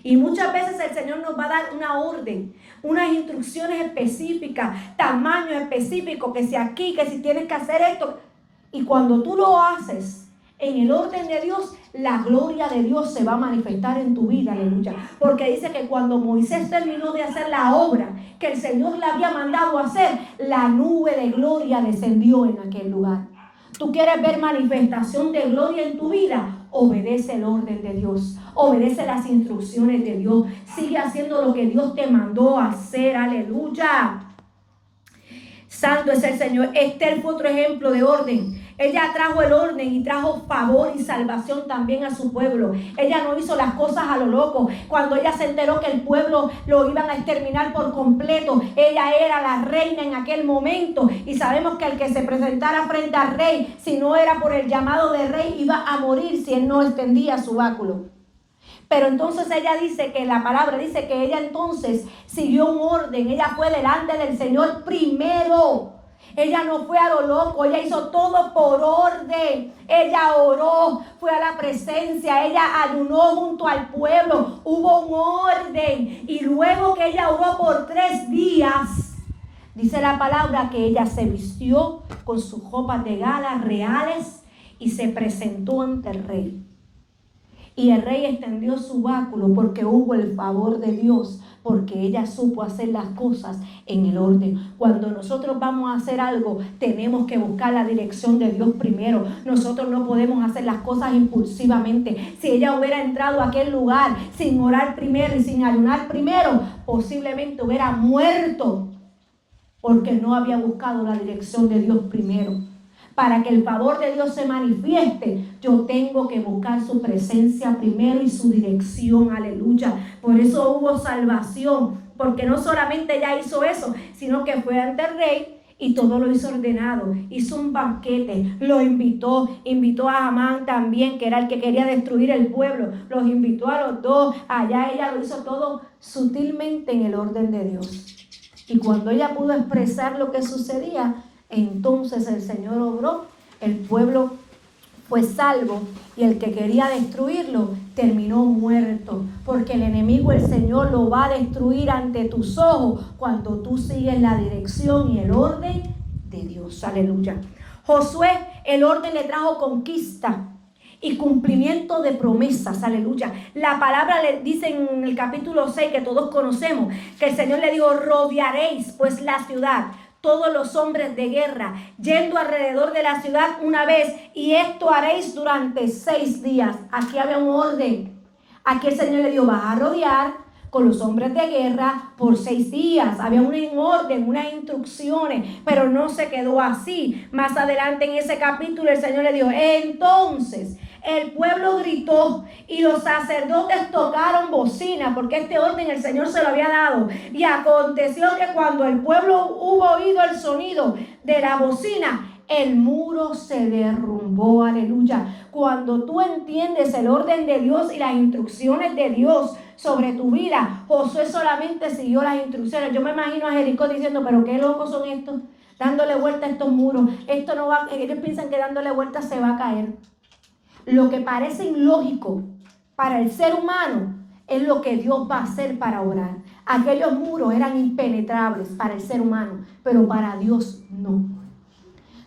Y muchas veces el Señor nos va a dar una orden, unas instrucciones específicas, tamaño específico, que si aquí, que si tienes que hacer esto. Y cuando tú lo haces en el orden de Dios, la gloria de Dios se va a manifestar en tu vida, aleluya. Porque dice que cuando Moisés terminó de hacer la obra que el Señor le había mandado hacer, la nube de gloria descendió en aquel lugar. ¿Tú quieres ver manifestación de gloria en tu vida? Obedece el orden de Dios. Obedece las instrucciones de Dios. Sigue haciendo lo que Dios te mandó a hacer. Aleluya. Santo es el Señor. Esther fue otro ejemplo de orden. Ella trajo el orden y trajo favor y salvación también a su pueblo. Ella no hizo las cosas a lo loco. Cuando ella se enteró que el pueblo lo iban a exterminar por completo, ella era la reina en aquel momento. Y sabemos que el que se presentara frente al rey, si no era por el llamado de rey, iba a morir si él no extendía su báculo. Pero entonces ella dice que la palabra dice que ella entonces siguió un orden. Ella fue delante del Señor primero. Ella no fue a lo loco, ella hizo todo por orden. Ella oró, fue a la presencia, ella ayunó junto al pueblo. Hubo un orden. Y luego que ella oró por 3 días, dice la palabra que ella se vistió con sus ropas de gala reales y se presentó ante el rey. Y el rey extendió su báculo porque hubo el favor de Dios, porque ella supo hacer las cosas en el orden. Cuando nosotros vamos a hacer algo, tenemos que buscar la dirección de Dios primero. Nosotros no podemos hacer las cosas impulsivamente. Si ella hubiera entrado a aquel lugar sin orar primero y sin ayunar primero, posiblemente hubiera muerto, porque no había buscado la dirección de Dios primero. Para que el favor de Dios se manifieste, yo tengo que buscar su presencia primero y su dirección, aleluya. Por eso hubo salvación, porque no solamente ella hizo eso, sino que fue ante el rey y todo lo hizo ordenado. Hizo un banquete, lo invitó a Amán también, que era el que quería destruir el pueblo. Los invitó a los dos, allá ella lo hizo todo sutilmente en el orden de Dios. Y cuando ella pudo expresar lo que sucedía, entonces el Señor obró, el pueblo fue salvo y el que quería destruirlo terminó muerto, porque el enemigo, el Señor, lo va a destruir ante tus ojos cuando tú sigues la dirección y el orden de Dios, aleluya. Josué, el orden le trajo conquista y cumplimiento de promesas, aleluya. La palabra le dice en el capítulo 6 que todos conocemos, que el Señor le dijo: rodearéis pues la ciudad. todos los hombres de guerra, yendo alrededor de la ciudad una vez, y esto haréis durante 6 días. Aquí había un orden. Aquí el Señor le dijo, vas a rodear con los hombres de guerra por 6 días. Había un orden, unas instrucciones, pero no se quedó así. Más adelante en ese capítulo el Señor le dijo, entonces el pueblo gritó y los sacerdotes tocaron bocina, porque este orden el Señor se lo había dado. Y aconteció que cuando el pueblo hubo oído el sonido de la bocina, el muro se derrumbó. Aleluya. Cuando tú entiendes el orden de Dios y las instrucciones de Dios sobre tu vida, Josué solamente siguió las instrucciones. Yo me imagino a Jericó diciendo, pero qué locos son estos, dándole vuelta a estos muros. Esto no va, ellos piensan que dándole vuelta se va a caer. Lo que parece ilógico para el ser humano es lo que Dios va a hacer para orar. Aquellos muros eran impenetrables para el ser humano, pero para Dios no.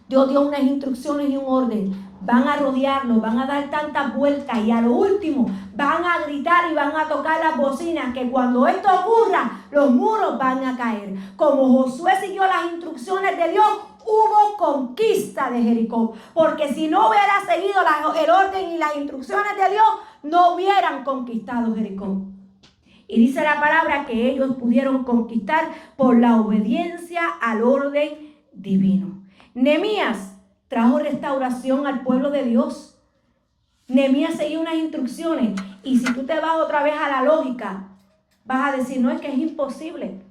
Dios dio unas instrucciones y un orden. Van a rodearlo, van a dar tantas vueltas y a lo último van a gritar y van a tocar las bocinas, que cuando esto ocurra, los muros van a caer. Como Josué siguió las instrucciones de Dios, hubo conquista de Jericó. Porque si no hubiera seguido el orden y las instrucciones de Dios, no hubieran conquistado Jericó. Y dice la palabra que ellos pudieron conquistar por la obediencia al orden divino. Nehemías trajo restauración al pueblo de Dios. Nehemías seguía unas instrucciones. Y si tú te vas otra vez a la lógica, vas a decir, no, es que es imposible.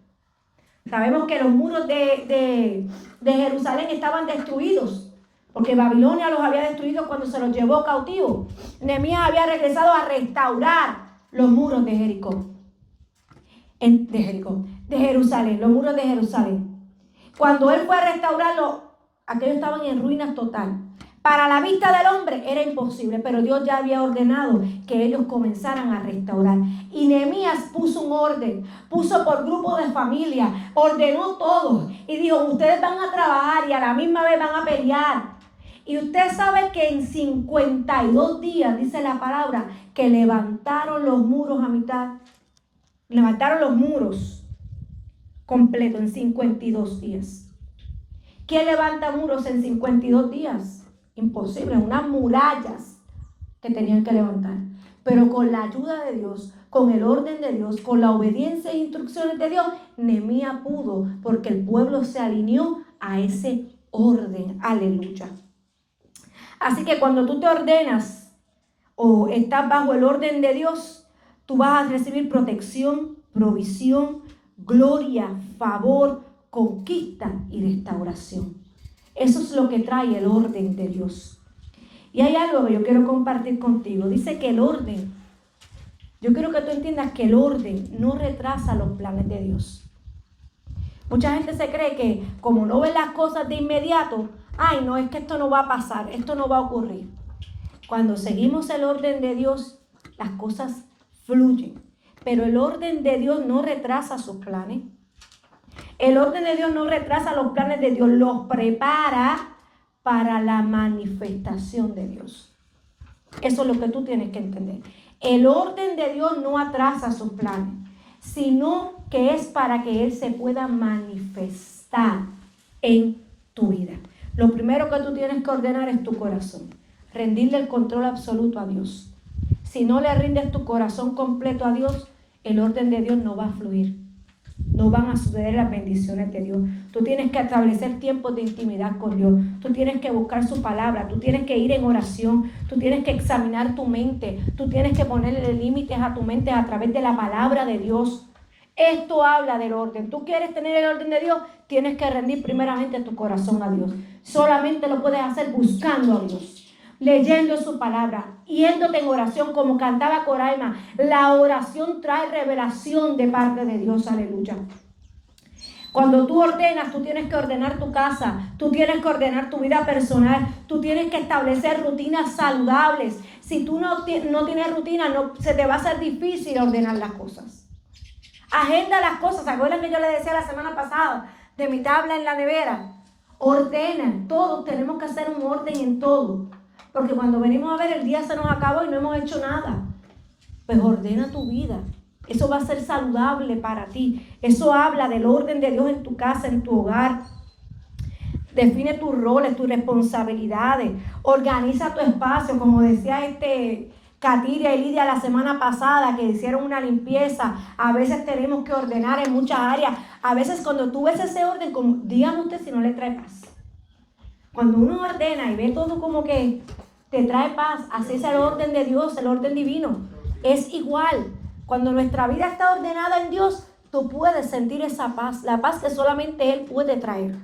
Sabemos que los muros de Jerusalén estaban destruidos, porque Babilonia los había destruido cuando se los llevó cautivo. Nehemías había regresado a restaurar los muros de Jericó. De Jerusalén, los muros de Jerusalén. Cuando él fue a restaurarlos, aquellos estaban en ruinas total. Para la vista del hombre era imposible, pero Dios ya había ordenado que ellos comenzaran a restaurar. Y Nehemías puso un orden, puso por grupo de familia, ordenó todo y dijo, ustedes van a trabajar y a la misma vez van a pelear. Y usted sabe que en 52 días, dice la palabra, que levantaron los muros a mitad. Levantaron los muros completos en 52 días. ¿Quién levanta muros en 52 días? Imposible, unas murallas que tenían que levantar. Pero con la ayuda de Dios, con el orden de Dios, con la obediencia e instrucciones de Dios, Nehemías pudo, porque el pueblo se alineó a ese orden. Aleluya. Así que cuando tú te ordenas o estás bajo el orden de Dios, tú vas a recibir protección, provisión, gloria, favor, conquista y restauración. Eso es lo que trae el orden de Dios. Y hay algo que yo quiero compartir contigo. Dice que el orden, yo quiero que tú entiendas que el orden no retrasa los planes de Dios. Mucha gente se cree que como no ven las cosas de inmediato, ay no, es que esto no va a pasar, esto no va a ocurrir. Cuando seguimos el orden de Dios, las cosas fluyen. Pero el orden de Dios no retrasa sus planes. El orden de Dios no retrasa los planes de Dios, los prepara para la manifestación de Dios. Eso es lo que tú tienes que entender. El orden de Dios no atrasa sus planes, sino que es para que Él se pueda manifestar en tu vida. Lo primero que tú tienes que ordenar es tu corazón. Rendirle el control absoluto a Dios. Si no le rindes tu corazón completo a Dios, el orden de Dios no va a fluir. No van a suceder las bendiciones de Dios. Tú tienes que establecer tiempos de intimidad con Dios. Tú tienes que buscar su palabra. Tú tienes que ir en oración. Tú tienes que examinar tu mente. Tú tienes que ponerle límites a tu mente a través de la palabra de Dios. Esto habla del orden. Tú quieres tener el orden de Dios, tienes que rendir primeramente tu corazón a Dios. Solamente lo puedes hacer buscando a Dios, leyendo su palabra, yéndote en oración como cantaba Coraima. La oración trae revelación de parte de Dios, aleluya. Cuando tú ordenas, tú tienes que ordenar tu casa, tú tienes que ordenar tu vida personal, tú tienes que establecer rutinas saludables. Si tú no tienes rutina, se te va a hacer difícil ordenar las cosas. Agenda las cosas. ¿Se acuerdan que yo les decía la semana pasada de mi tabla en la nevera? Ordena, todos tenemos que hacer un orden en todo. Porque cuando venimos a ver, el día se nos acabó y no hemos hecho nada. Pues ordena tu vida. Eso va a ser saludable para ti. Eso habla del orden de Dios en tu casa, en tu hogar. Define tus roles, tus responsabilidades. Organiza tu espacio, como decía Katiria y Lidia la semana pasada, que hicieron una limpieza. A veces tenemos que ordenar en muchas áreas. A veces cuando tú ves ese orden, como, dígame usted si no le trae paz. Cuando uno ordena y ve todo como que te trae paz, así es el orden de Dios, el orden divino. Es igual. Cuando nuestra vida está ordenada en Dios, tú puedes sentir esa paz, la paz que solamente Él puede traer.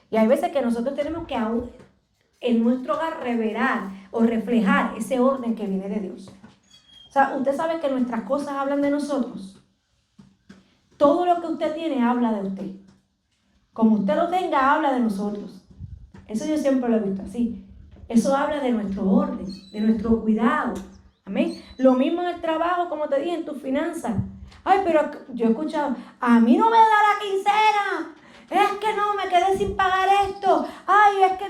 Y hay veces que nosotros tenemos que aún en nuestro hogar revelar o reflejar ese orden que viene de Dios. O sea, usted sabe que nuestras cosas hablan de nosotros. Todo lo que usted tiene habla de usted. Como usted lo tenga, habla de nosotros. Eso yo siempre lo he visto así. Eso habla de nuestro orden, de nuestro cuidado. Amén. Lo mismo en el trabajo, como te dije, en tus finanzas. Ay, pero yo he escuchado, a mí no me da la quincena. Es que no, me quedé sin pagar esto. Ay, es que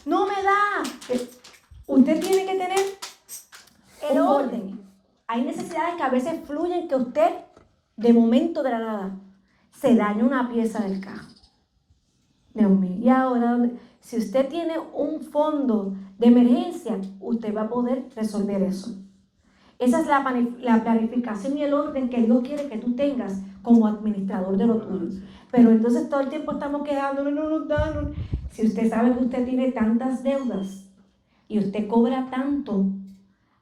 no me da. Usted tiene que tener el orden. Hay necesidades que a veces fluyen que usted, de momento de la nada, se daña una pieza del carro. Dios mío, y ahora, si usted tiene un fondo de emergencia, usted va a poder resolver eso. Esa es la planificación y el orden que Dios quiere que tú tengas como administrador de lo tuyo. Pero entonces todo el tiempo estamos quedándonos, no nos dan. Si usted sabe que usted tiene tantas deudas y usted cobra tanto,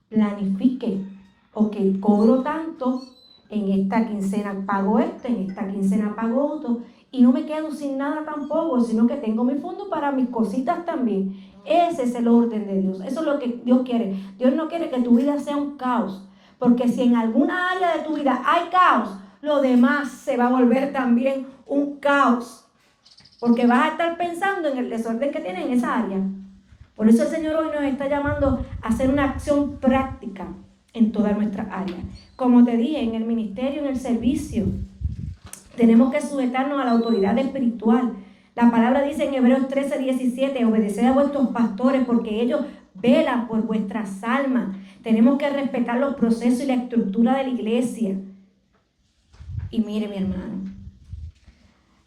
planifique. Ok, cobro tanto, en esta quincena pago esto, en esta quincena pago otro. Y no me quedo sin nada tampoco, sino que tengo mi fondo para mis cositas también. Ese es el orden de Dios. Eso es lo que Dios quiere. Dios no quiere que tu vida sea un caos. Porque si en alguna área de tu vida hay caos, lo demás se va a volver también un caos. Porque vas a estar pensando en el desorden que tienes en esa área. Por eso el Señor hoy nos está llamando a hacer una acción práctica en todas nuestras áreas. Como te dije, en el ministerio, en el servicio, tenemos que sujetarnos a la autoridad espiritual. La palabra dice en Hebreos 13:17, obedeced a vuestros pastores porque ellos velan por vuestras almas. Tenemos que respetar los procesos y la estructura de la iglesia. Y mire, mi hermano,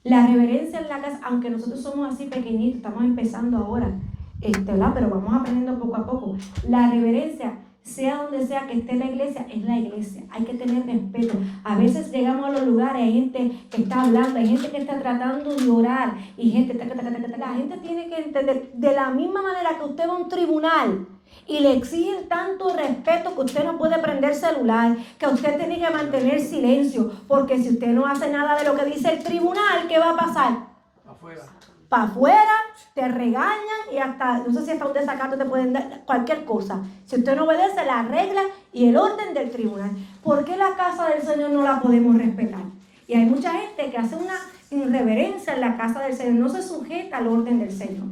la reverencia en la casa, aunque nosotros somos así pequeñitos, estamos empezando ahora, ¿verdad? Pero vamos aprendiendo poco a poco. La reverencia, sea donde sea que esté la iglesia, es la iglesia. Hay que tener respeto. A veces llegamos a los lugares, hay gente que está hablando, hay gente que está tratando de orar, y gente, la gente tiene que entender, de la misma manera que usted va a un tribunal y le exigen tanto respeto que usted no puede prender celular, que usted tiene que mantener silencio, porque si usted no hace nada de lo que dice el tribunal, ¿qué va a pasar? Afuera. Para afuera, te regañan y hasta, no sé si hasta un desacato te pueden dar, cualquier cosa. Si usted no obedece las reglas y el orden del tribunal, ¿por qué la casa del Señor no la podemos respetar? Y hay mucha gente que hace una irreverencia en la casa del Señor, no se sujeta al orden del Señor.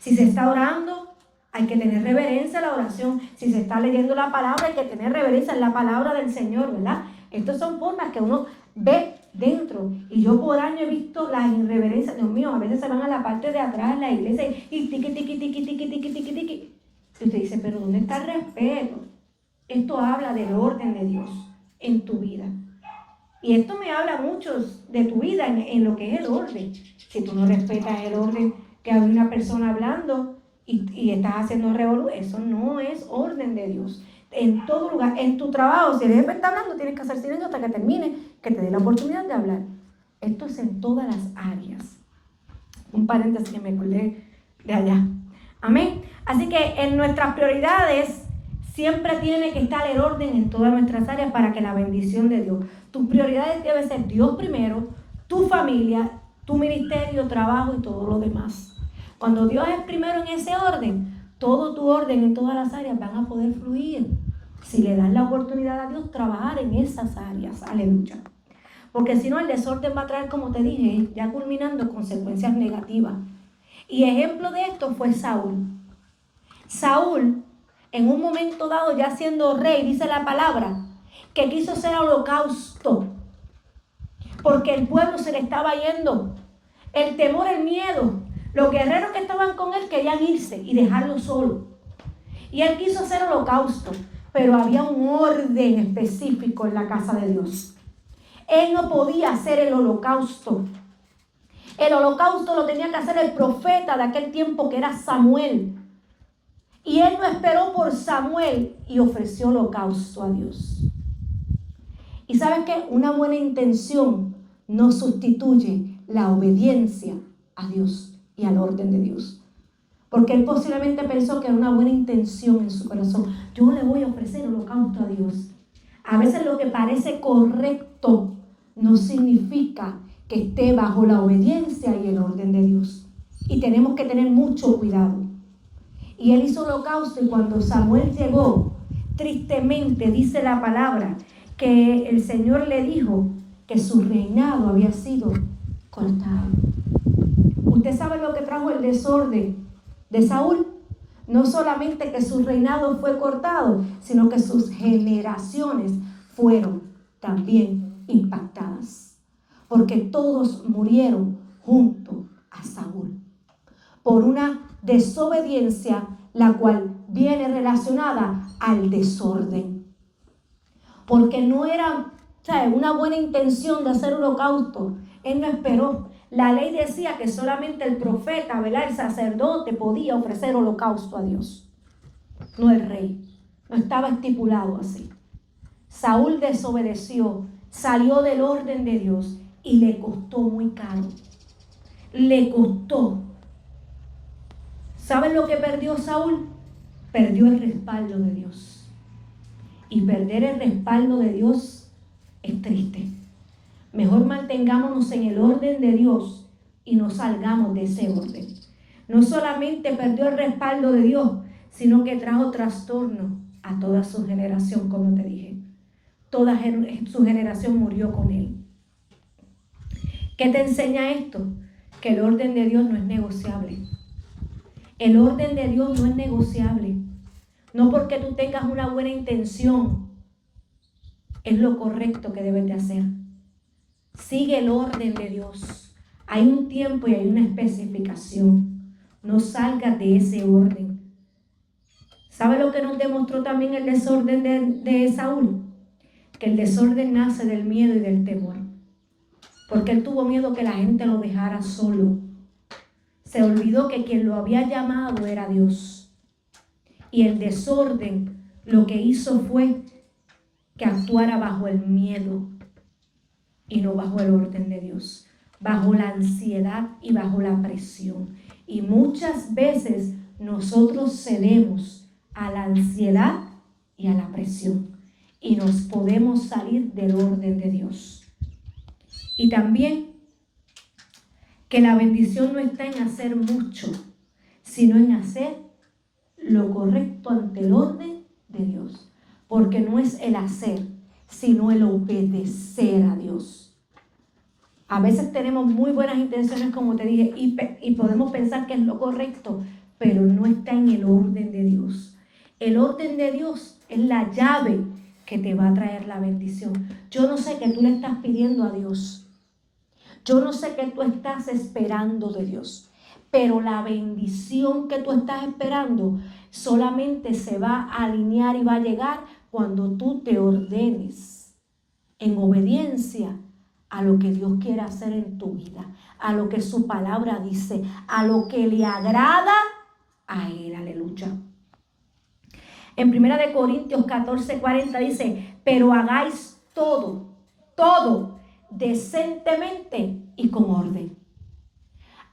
Si se está orando, hay que tener reverencia a la oración. Si se está leyendo la palabra, hay que tener reverencia en la palabra del Señor, ¿verdad? Estas son formas que uno ve dentro. Y yo por año he visto las irreverencias. Dios mío, a veces se van a la parte de atrás en la iglesia y tiqui. Y usted dice, pero ¿dónde está el respeto? Esto habla del orden de Dios en tu vida. Y esto me habla mucho de tu vida en lo que es el orden. Si tú no respetas el orden que hay una persona hablando y estás haciendo revolú, eso no es orden de Dios. En todo lugar, en tu trabajo, si el jefe está hablando, tienes que hacer silencio hasta que termine, que te dé la oportunidad de hablar. Esto es en todas las áreas. Un paréntesis que me acordé de allá. Amén. Así que en nuestras prioridades siempre tiene que estar el orden en todas nuestras áreas para que la bendición de Dios. Tus prioridades deben ser Dios primero, tu familia, tu ministerio, trabajo y todo lo demás. Cuando Dios es primero en ese orden, todo tu orden en todas las áreas van a poder fluir. Si le das la oportunidad a Dios, trabajar en esas áreas. Aleluya. Porque si no, el desorden va a traer, como te dije, ya culminando, consecuencias negativas. Y ejemplo de esto fue Saúl. Saúl, en un momento dado, ya siendo rey, dice la palabra, que quiso hacer holocausto. Porque el pueblo se le estaba yendo. El temor, el miedo. Los guerreros que estaban con él querían irse y dejarlo solo. Y él quiso hacer holocausto, pero había un orden específico en la casa de Dios. Él no podía hacer el holocausto El holocausto lo tenía que hacer el profeta de aquel tiempo, que era Samuel. Y él no esperó por Samuel y ofreció holocausto a Dios. Y ¿sabes qué? Una buena intención no sustituye la obediencia a Dios y al orden de Dios. Porque él posiblemente pensó que era una buena intención en su corazón. Yo le voy a ofrecer holocausto a Dios. A veces lo que parece correcto no significa que esté bajo la obediencia y el orden de Dios. Y tenemos que tener mucho cuidado. Y él hizo holocausto, y cuando Samuel llegó, tristemente dice la palabra que el Señor le dijo que su reinado había sido cortado. ¿Usted sabe lo que trajo el desorden de Saúl? No solamente que su reinado fue cortado, sino que sus generaciones fueron también impactadas. Porque todos murieron junto a Saúl por una desobediencia, la cual viene relacionada al desorden. Porque no era, ¿sabes?, una buena intención de hacer holocausto. Él no esperó. La ley decía que solamente el profeta, ¿verdad?, el sacerdote, podía ofrecer holocausto a Dios, no el rey. No estaba estipulado así. Saúl desobedeció, salió del orden de Dios y le costó muy caro. Le costó. ¿Saben lo que perdió Saúl? Perdió el respaldo de Dios. Y perder el respaldo de Dios es triste. Mejor mantengámonos en el orden de Dios y no salgamos de ese orden. No solamente perdió el respaldo de Dios, sino que trajo trastorno a toda su generación, como te dije. Toda su generación murió con él. ¿Qué te enseña esto? Que el orden de Dios no es negociable. El orden de Dios no es negociable. No porque tú tengas una buena intención es lo correcto que debes de hacer. Sigue el orden de Dios. Hay un tiempo y hay una especificación. No salgas de ese orden. ¿Sabe lo que nos demostró también el desorden de Saúl? Que el desorden nace del miedo y del temor. Porque él tuvo miedo que la gente lo dejara solo. Se olvidó que quien lo había llamado era Dios. Y el desorden lo que hizo fue que actuara bajo el miedo y no bajo el orden de Dios, bajo la ansiedad y bajo la presión. Y muchas veces nosotros cedemos a la ansiedad y a la presión y nos podemos salir del orden de Dios. Y también que la bendición no está en hacer mucho, sino en hacer lo correcto ante el orden de Dios. Porque no es el hacer, sino el obedecer a Dios. A veces tenemos muy buenas intenciones, como te dije, y podemos pensar que es lo correcto, pero no está en el orden de Dios. El orden de Dios es la llave que te va a traer la bendición. Yo no sé qué tú le estás pidiendo a Dios. Yo no sé qué tú estás esperando de Dios, pero la bendición que tú estás esperando solamente se va a alinear y va a llegar cuando tú te ordenes en obediencia a lo que Dios quiere hacer en tu vida, a lo que su palabra dice, a lo que le agrada a Él. Aleluya. En 1 Corintios 14:40 dice, pero hagáis todo decentemente y con orden.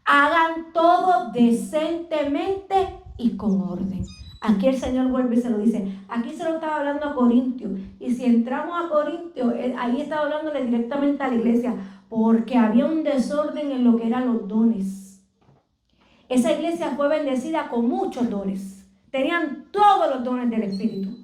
Hagan todo decentemente y con orden. Aquí el Señor vuelve y se lo dice. Aquí se lo estaba hablando a Corintios. Y si entramos a Corintios, ahí estaba hablándole directamente a la iglesia, porque había un desorden en lo que eran los dones. Esa iglesia fue bendecida con muchos dones. Tenían todos los dones del Espíritu,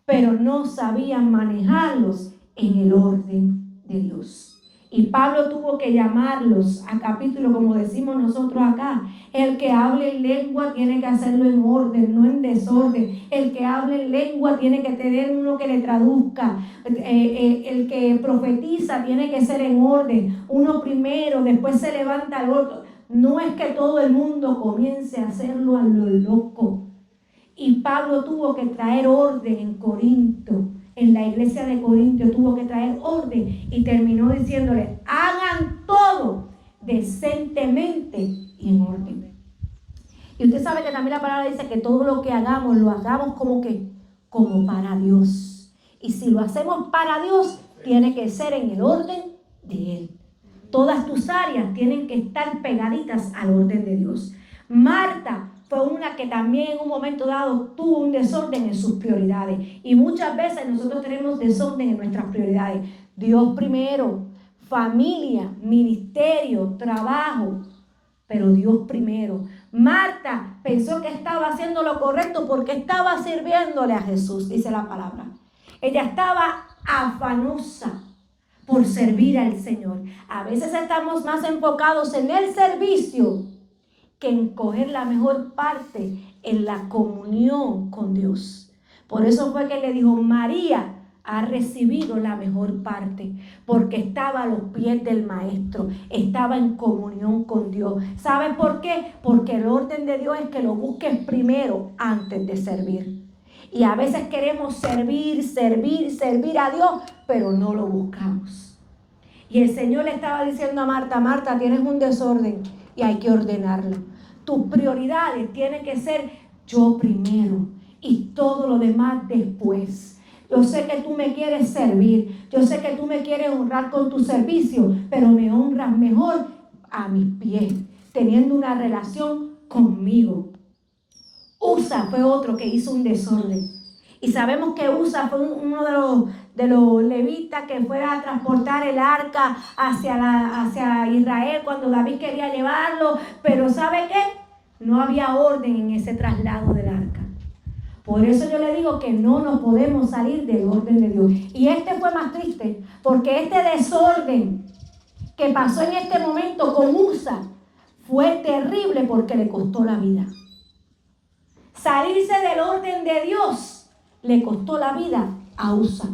pero no sabían manejarlos en el orden de Dios. Y Pablo tuvo que llamarlos a capítulo, como decimos nosotros acá. El que hable en lengua tiene que hacerlo en orden, no en desorden. El que hable en lengua tiene que tener uno que le traduzca. El que profetiza tiene que ser en orden. Uno primero, después se levanta al otro. No es que todo el mundo comience a hacerlo a lo loco. Y Pablo tuvo que traer orden en Corinto. En la iglesia de Corinto tuvo que traer orden y terminó diciéndole, hagan todo decentemente y en orden. Y usted sabe que también la palabra dice que todo lo que hagamos, lo hagamos como para Dios. Y si lo hacemos para Dios, tiene que ser en el orden de Él. Todas tus áreas tienen que estar pegaditas al orden de Dios. Marta fue una que también en un momento dado tuvo un desorden en sus prioridades. Y muchas veces nosotros tenemos desorden en nuestras prioridades. Dios primero, familia, ministerio, trabajo, pero Dios primero. Marta pensó que estaba haciendo lo correcto porque estaba sirviéndole a Jesús, dice la palabra. Ella estaba afanosa por servir al Señor. A veces estamos más enfocados en el servicio que en coger la mejor parte en la comunión con Dios. Por eso fue que le dijo, María ha recibido la mejor parte, porque estaba a los pies del Maestro, estaba en comunión con Dios. ¿Saben por qué? Porque el orden de Dios es que lo busques primero antes de servir. Y a veces queremos servir a Dios, pero no lo buscamos. Y el Señor le estaba diciendo a Marta, Marta, tienes un desorden y hay que ordenarlo. Tus prioridades tienen que ser yo primero y todo lo demás después. Yo sé que tú me quieres servir, yo sé que tú me quieres honrar con tu servicio, pero me honras mejor a mis pies, teniendo una relación conmigo. Usa fue otro que hizo un desorden. Y sabemos que Usa fue uno de los levitas que fue a transportar el arca hacia Israel cuando David quería llevarlo. Pero ¿sabe qué? No había orden en ese traslado del arca. Por eso yo le digo que no nos podemos salir del orden de Dios. Y este fue más triste, porque este desorden que pasó en este momento con Usa fue terrible porque le costó la vida. Salirse del orden de Dios le costó la vida a Usa.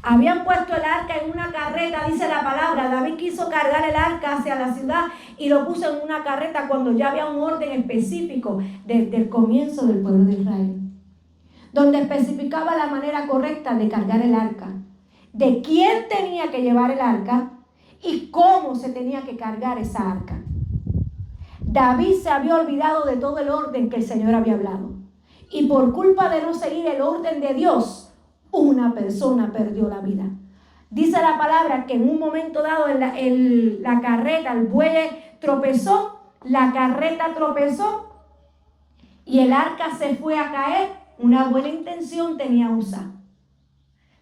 Habían puesto el arca en una carreta, dice la palabra. David quiso cargar el arca hacia la ciudad y lo puso en una carreta cuando ya había un orden específico desde el comienzo del pueblo de Israel, donde especificaba la manera correcta de cargar el arca, de quién tenía que llevar el arca y cómo se tenía que cargar esa arca. David se había olvidado de todo el orden que el Señor había hablado. Y por culpa de no seguir el orden de Dios, una persona perdió la vida. Dice la palabra que en un momento dado la carreta, el buey tropezó, la carreta tropezó y el arca se fue a caer. Una buena intención tenía Usa,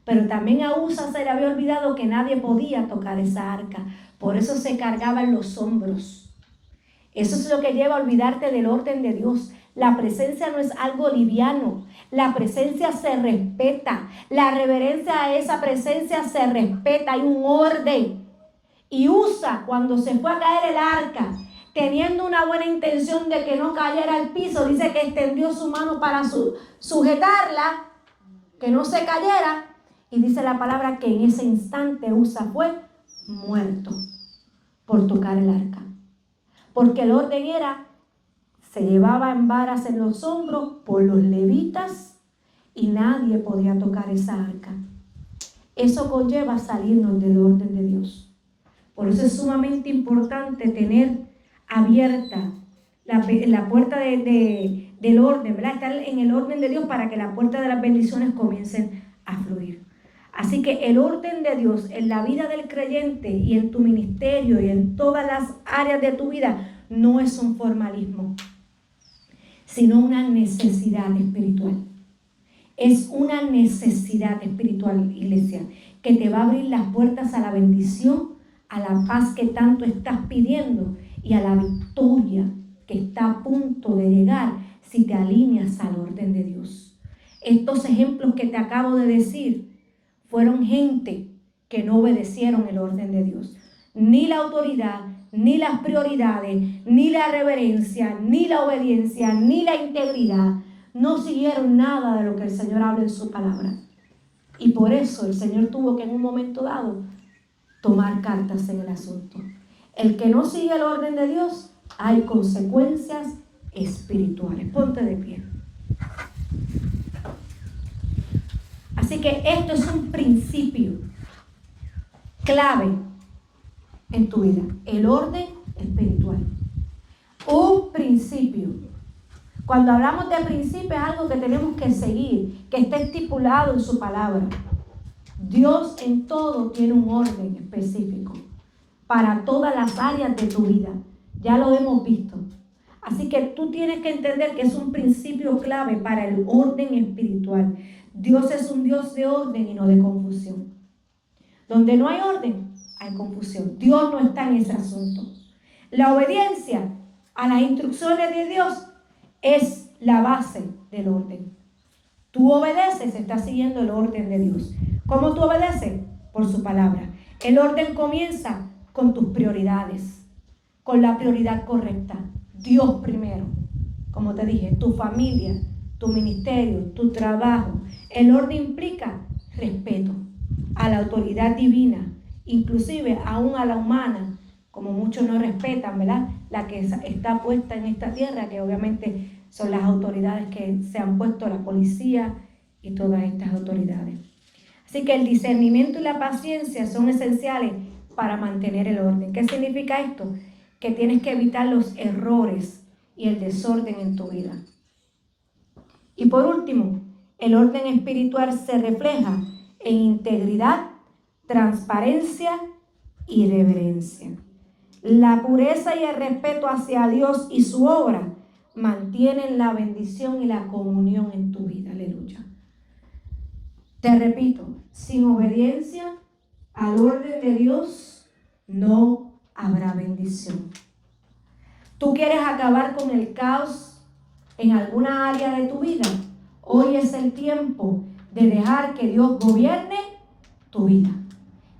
pero también a Usa se le había olvidado que nadie podía tocar esa arca. Por eso se cargaba en los hombros. Eso es lo que lleva a olvidarte del orden de Dios. La presencia no es algo liviano. La presencia se respeta. La reverencia a esa presencia se respeta. Hay un orden. Y Usa, cuando se fue a caer el arca, teniendo una buena intención de que no cayera al piso, dice que extendió su mano para sujetarla, que no se cayera. Y dice la palabra que en ese instante Usa fue muerto por tocar el arca. Porque el orden era, se llevaba en varas en los hombros por los levitas y nadie podía tocar esa arca. Eso conlleva salirnos del orden de Dios. Por eso es sumamente importante tener abierta la puerta del orden, ¿verdad? Estar en el orden de Dios para que la puerta de las bendiciones comiencen a fluir. Así que el orden de Dios en la vida del creyente y en tu ministerio y en todas las áreas de tu vida no es un formalismo, sino una necesidad espiritual. Es una necesidad espiritual, iglesia, que te va a abrir las puertas a la bendición, a la paz que tanto estás pidiendo y a la victoria que está a punto de llegar si te alineas al orden de Dios. Estos ejemplos que te acabo de decir fueron gente que no obedecieron el orden de Dios. Ni la autoridad, ni las prioridades, ni la reverencia, ni la obediencia, ni la integridad. No siguieron nada de lo que el Señor habla en su palabra. Y por eso el Señor tuvo que en un momento dado tomar cartas en el asunto. El que no sigue el orden de Dios, hay consecuencias espirituales. Ponte de pie. Así que esto es un principio clave en tu vida. El orden espiritual. Un principio. Cuando hablamos de principio es algo que tenemos que seguir, que está estipulado en su palabra. Dios en todo tiene un orden específico para todas las áreas de tu vida. Ya lo hemos visto. Así que tú tienes que entender que es un principio clave para el orden espiritual. Dios es un Dios de orden y no de confusión. Donde no hay orden, hay confusión. Dios no está en ese asunto. La obediencia a las instrucciones de Dios es la base del orden. Tú obedeces, estás siguiendo el orden de Dios. ¿Cómo tú obedeces? Por su palabra. El orden comienza con tus prioridades, con la prioridad correcta. Dios primero, como te dije, tu familia, tu ministerio, tu trabajo. El orden implica respeto a la autoridad divina, inclusive aún a la humana, como muchos no respetan, ¿verdad? La que está puesta en esta tierra, que obviamente son las autoridades que se han puesto, la policía y todas estas autoridades. Así que el discernimiento y la paciencia son esenciales para mantener el orden. ¿Qué significa esto? Que tienes que evitar los errores y el desorden en tu vida. Y por último, el orden espiritual se refleja en integridad, transparencia y reverencia. La pureza y el respeto hacia Dios y su obra mantienen la bendición y la comunión en tu vida. Aleluya. Te repito, sin obediencia al orden de Dios no habrá bendición. ¿Tú quieres acabar con el caos en alguna área de tu vida? Hoy es el tiempo de dejar que Dios gobierne tu vida.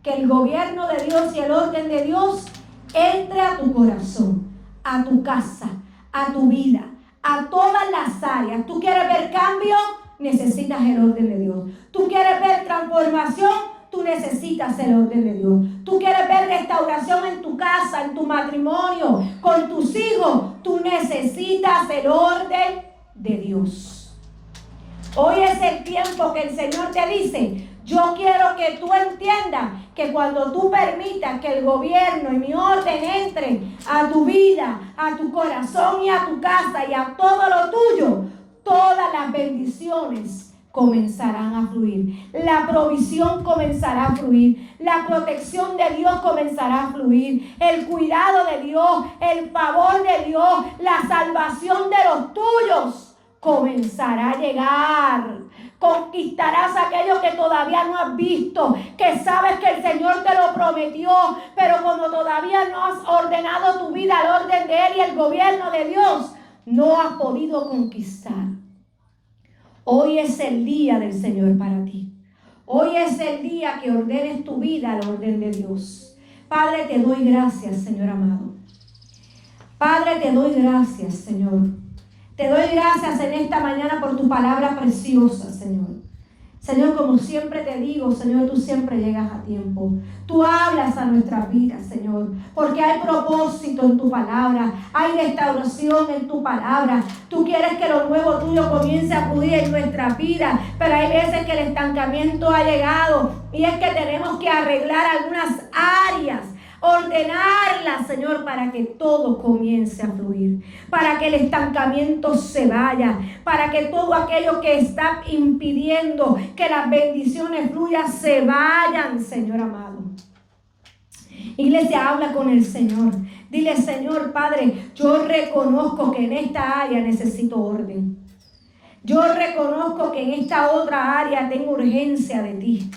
Que el gobierno de Dios y el orden de Dios entre a tu corazón, a tu casa, a tu vida, a todas las áreas. ¿Tú quieres ver cambio? Necesitas el orden de Dios. ¿Tú quieres ver transformación? Tú necesitas el orden de Dios. ¿Tú quieres ver restauración en tu casa, en tu matrimonio, con tus hijos? Tú necesitas el orden de Dios. Hoy es el tiempo que el Señor te dice: yo quiero que tú entiendas que cuando tú permitas que el gobierno y mi orden entre a tu vida, a tu corazón y a tu casa y a todo lo tuyo, todas las bendiciones comenzarán a fluir. La provisión comenzará a fluir. La protección de Dios comenzará a fluir. El cuidado de Dios, el favor de Dios, la salvación de los tuyos comenzará a llegar. Conquistarás aquello que todavía no has visto, que sabes que el Señor te lo prometió, pero como todavía no has ordenado tu vida al orden de Él y el gobierno de Dios, no has podido conquistar. Hoy es el día del Señor para ti. Hoy es el día que ordenes tu vida al orden de Dios. Padre, te doy gracias, Señor amado. Padre, te doy gracias, Señor. Te doy gracias en esta mañana por tu palabra preciosa, Señor. Señor, como siempre te digo, Señor, tú siempre llegas a tiempo. Tú hablas a nuestras vidas, Señor, porque hay propósito en tu palabra, hay restauración en tu palabra. Tú quieres que lo nuevo tuyo comience a fluir en nuestras vidas, pero hay veces que el estancamiento ha llegado y es que tenemos que arreglar algunas áreas, ordenarla, Señor, para que todo comience a fluir, para que el estancamiento se vaya, para que todo aquello que está impidiendo que las bendiciones fluyan se vayan, Señor amado. Iglesia, habla con el Señor. Dile: Señor Padre, yo reconozco que en esta área necesito orden. Yo reconozco que en esta otra área tengo urgencia de ti.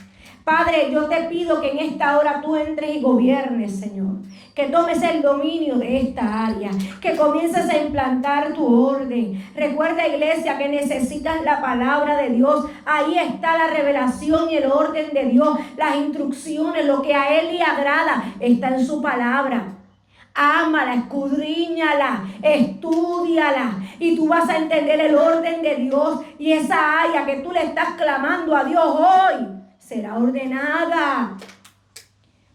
Padre, yo te pido que en esta hora tú entres y gobiernes, Señor. Que tomes el dominio de esta área. Que comiences a implantar tu orden. Recuerda, iglesia, que necesitas la palabra de Dios. Ahí está la revelación y el orden de Dios. Las instrucciones, lo que a Él le agrada, está en su palabra. Ámala, escudriñala, estúdiala y tú vas a entender el orden de Dios. Y esa área que tú le estás clamando a Dios hoy será ordenada.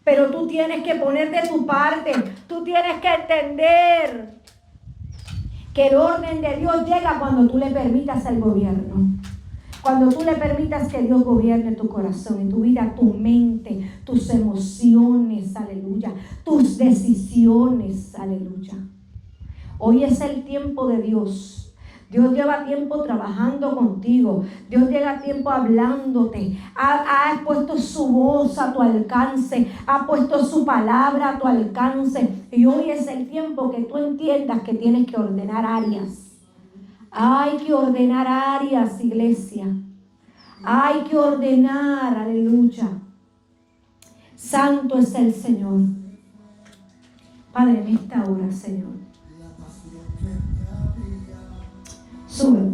Pero tú tienes que poner de tu parte. Tú tienes que entender que el orden de Dios llega cuando tú le permitas el gobierno. Cuando tú le permitas que Dios gobierne tu corazón, en tu vida, tu mente, tus emociones, aleluya, tus decisiones, aleluya. Hoy es el tiempo de Dios. Dios lleva tiempo trabajando contigo. Dios lleva tiempo hablándote. Ha puesto su voz a tu alcance. Ha puesto su palabra a tu alcance. Y hoy es el tiempo que tú entiendas que tienes que ordenar áreas. Hay que ordenar áreas, iglesia. Hay que ordenar, aleluya. Santo es el Señor. Padre, en esta hora, Señor. Sube.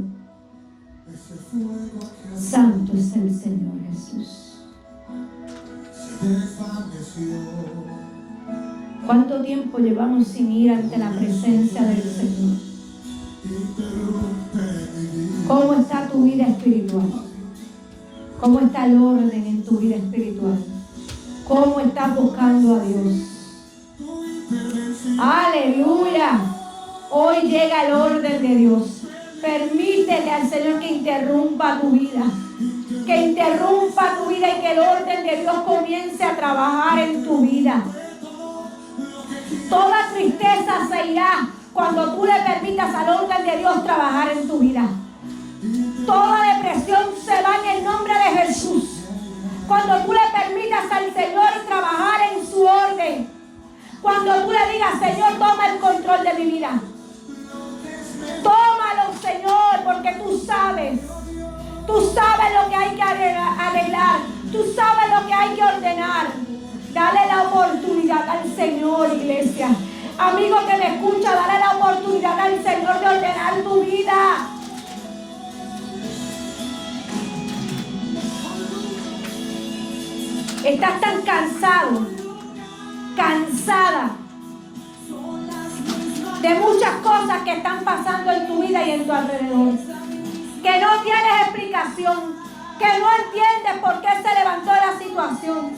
Santo es el Señor Jesús. ¿Cuánto tiempo llevamos sin ir ante la presencia del Señor? ¿Cómo está tu vida espiritual? ¿Cómo está el orden en tu vida espiritual? ¿Cómo estás buscando a Dios? ¡Aleluya! Hoy llega el orden de Dios. Permítele al Señor que interrumpa tu vida. Que interrumpa tu vida y que el orden de Dios comience a trabajar en tu vida. Toda tristeza se irá cuando tú le permitas al orden de Dios trabajar en tu vida. Toda depresión se va en el nombre de Jesús. Cuando tú le permitas al Señor trabajar en su orden. Cuando tú le digas, Señor, toma el control de mi vida. Tómalo, Señor, porque tú sabes lo que hay que arreglar, tú sabes lo que hay que ordenar. Dale la oportunidad al Señor, iglesia. Amigo que me escucha, dale la oportunidad al Señor de ordenar tu vida. Estás tan cansado, cansada de muchas cosas que están pasando en tu vida y en tu alrededor, que no tienes explicación, que no entiendes por qué se levantó la situación.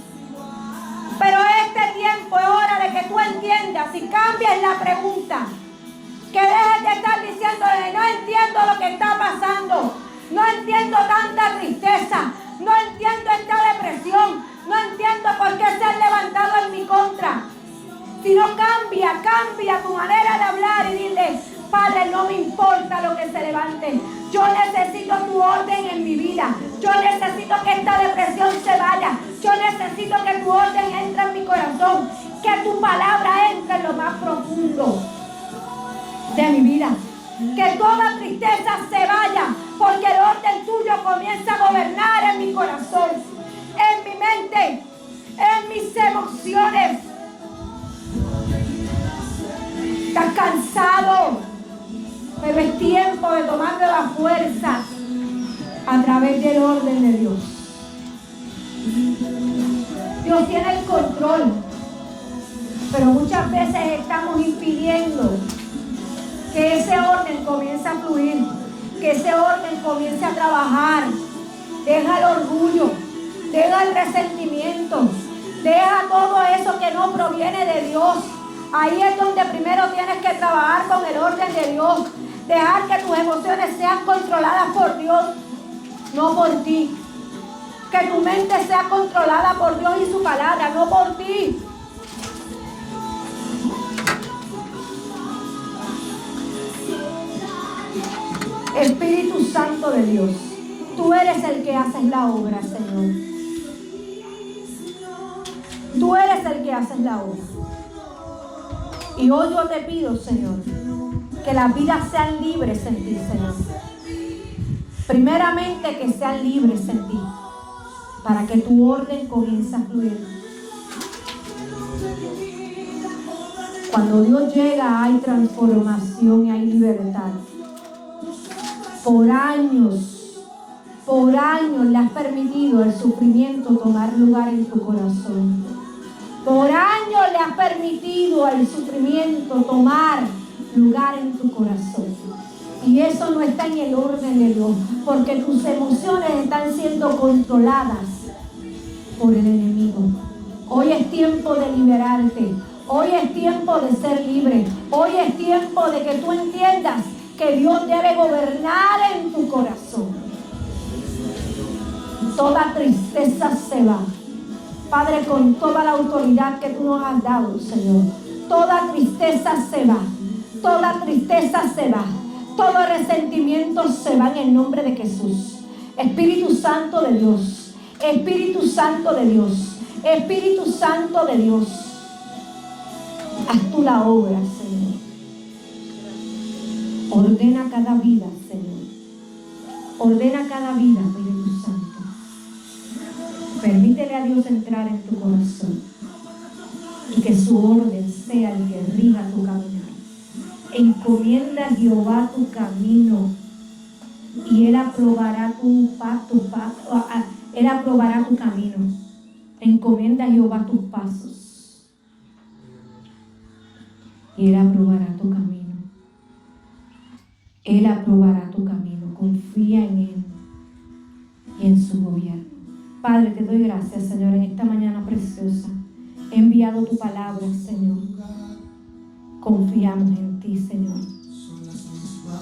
Pero este tiempo es hora de que tú entiendas y cambies la pregunta, que dejes de estar diciéndole, no entiendo lo que está pasando, no entiendo tanta tristeza, no entiendo esta depresión, no entiendo por qué se han levantado en mi contra. Si no cambia tu manera de hablar y dile, Padre, no me importa lo que se levante. Yo necesito tu orden en mi vida. Yo necesito que esta depresión se vaya. Yo necesito que tu orden entre en mi corazón. Que tu palabra entre en lo más profundo de mi vida. Que toda tristeza se vaya, porque el orden tuyo comienza a gobernar en mi corazón, en mi mente, en mis emociones. Estás cansado, pero es tiempo de tomar nuevas fuerzas a través del orden de Dios. Dios tiene el control, pero muchas veces estamos impidiendo que ese orden comience a fluir, que ese orden comience a trabajar. Deja el orgullo, deja el resentimiento, deja todo eso que no proviene de Dios. Ahí es donde primero tienes que trabajar con el orden de Dios. Dejar que tus emociones sean controladas por Dios, no por ti. Que tu mente sea controlada por Dios y su palabra, no por ti. Espíritu Santo de Dios, tú eres el que haces la obra, Señor. Tú eres el que haces la obra. Y hoy yo te pido, Señor, que las vidas sean libres en ti, Señor. Primeramente que sean libres en ti, para que tu orden comience a fluir. Cuando Dios llega hay transformación y hay libertad. Por años le has permitido el sufrimiento tomar lugar en tu corazón. Por años le has permitido al sufrimiento tomar lugar en tu corazón. Y eso no está en el orden de Dios, porque tus emociones están siendo controladas por el enemigo. Hoy es tiempo de liberarte. Hoy es tiempo de ser libre. Hoy es tiempo de que tú entiendas que Dios debe gobernar en tu corazón. Toda tristeza se va. Padre, con toda la autoridad que tú nos has dado, Señor. Toda tristeza se va. Toda tristeza se va. Todo resentimiento se va en el nombre de Jesús. Espíritu Santo de Dios. Espíritu Santo de Dios. Espíritu Santo de Dios. Haz tú la obra, Señor. Ordena cada vida, Señor. Ordena cada vida, Espíritu Santo. Permítele a Dios entrar en tu corazón y que su orden sea el que rija tu caminar. Encomienda a Jehová tu camino y Él aprobará Él aprobará tu camino. Encomienda a Jehová tus pasos y Él aprobará tu camino. Él aprobará tu camino. Confía en Él y en su gobierno. Padre, te doy gracias, Señor, en esta mañana preciosa. He enviado tu palabra, Señor. Confiamos en ti, Señor.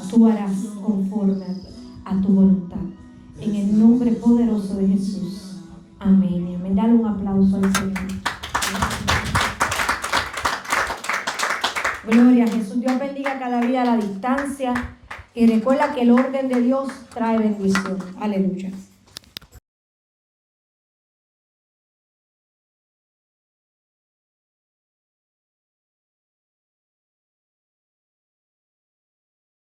Tú harás conforme a tu voluntad. En el nombre poderoso de Jesús. Amén. Amén. Dale un aplauso al Señor. Gloria a Jesús. Dios bendiga cada vida a la distancia. Y recuerda que el orden de Dios trae bendición. Aleluya.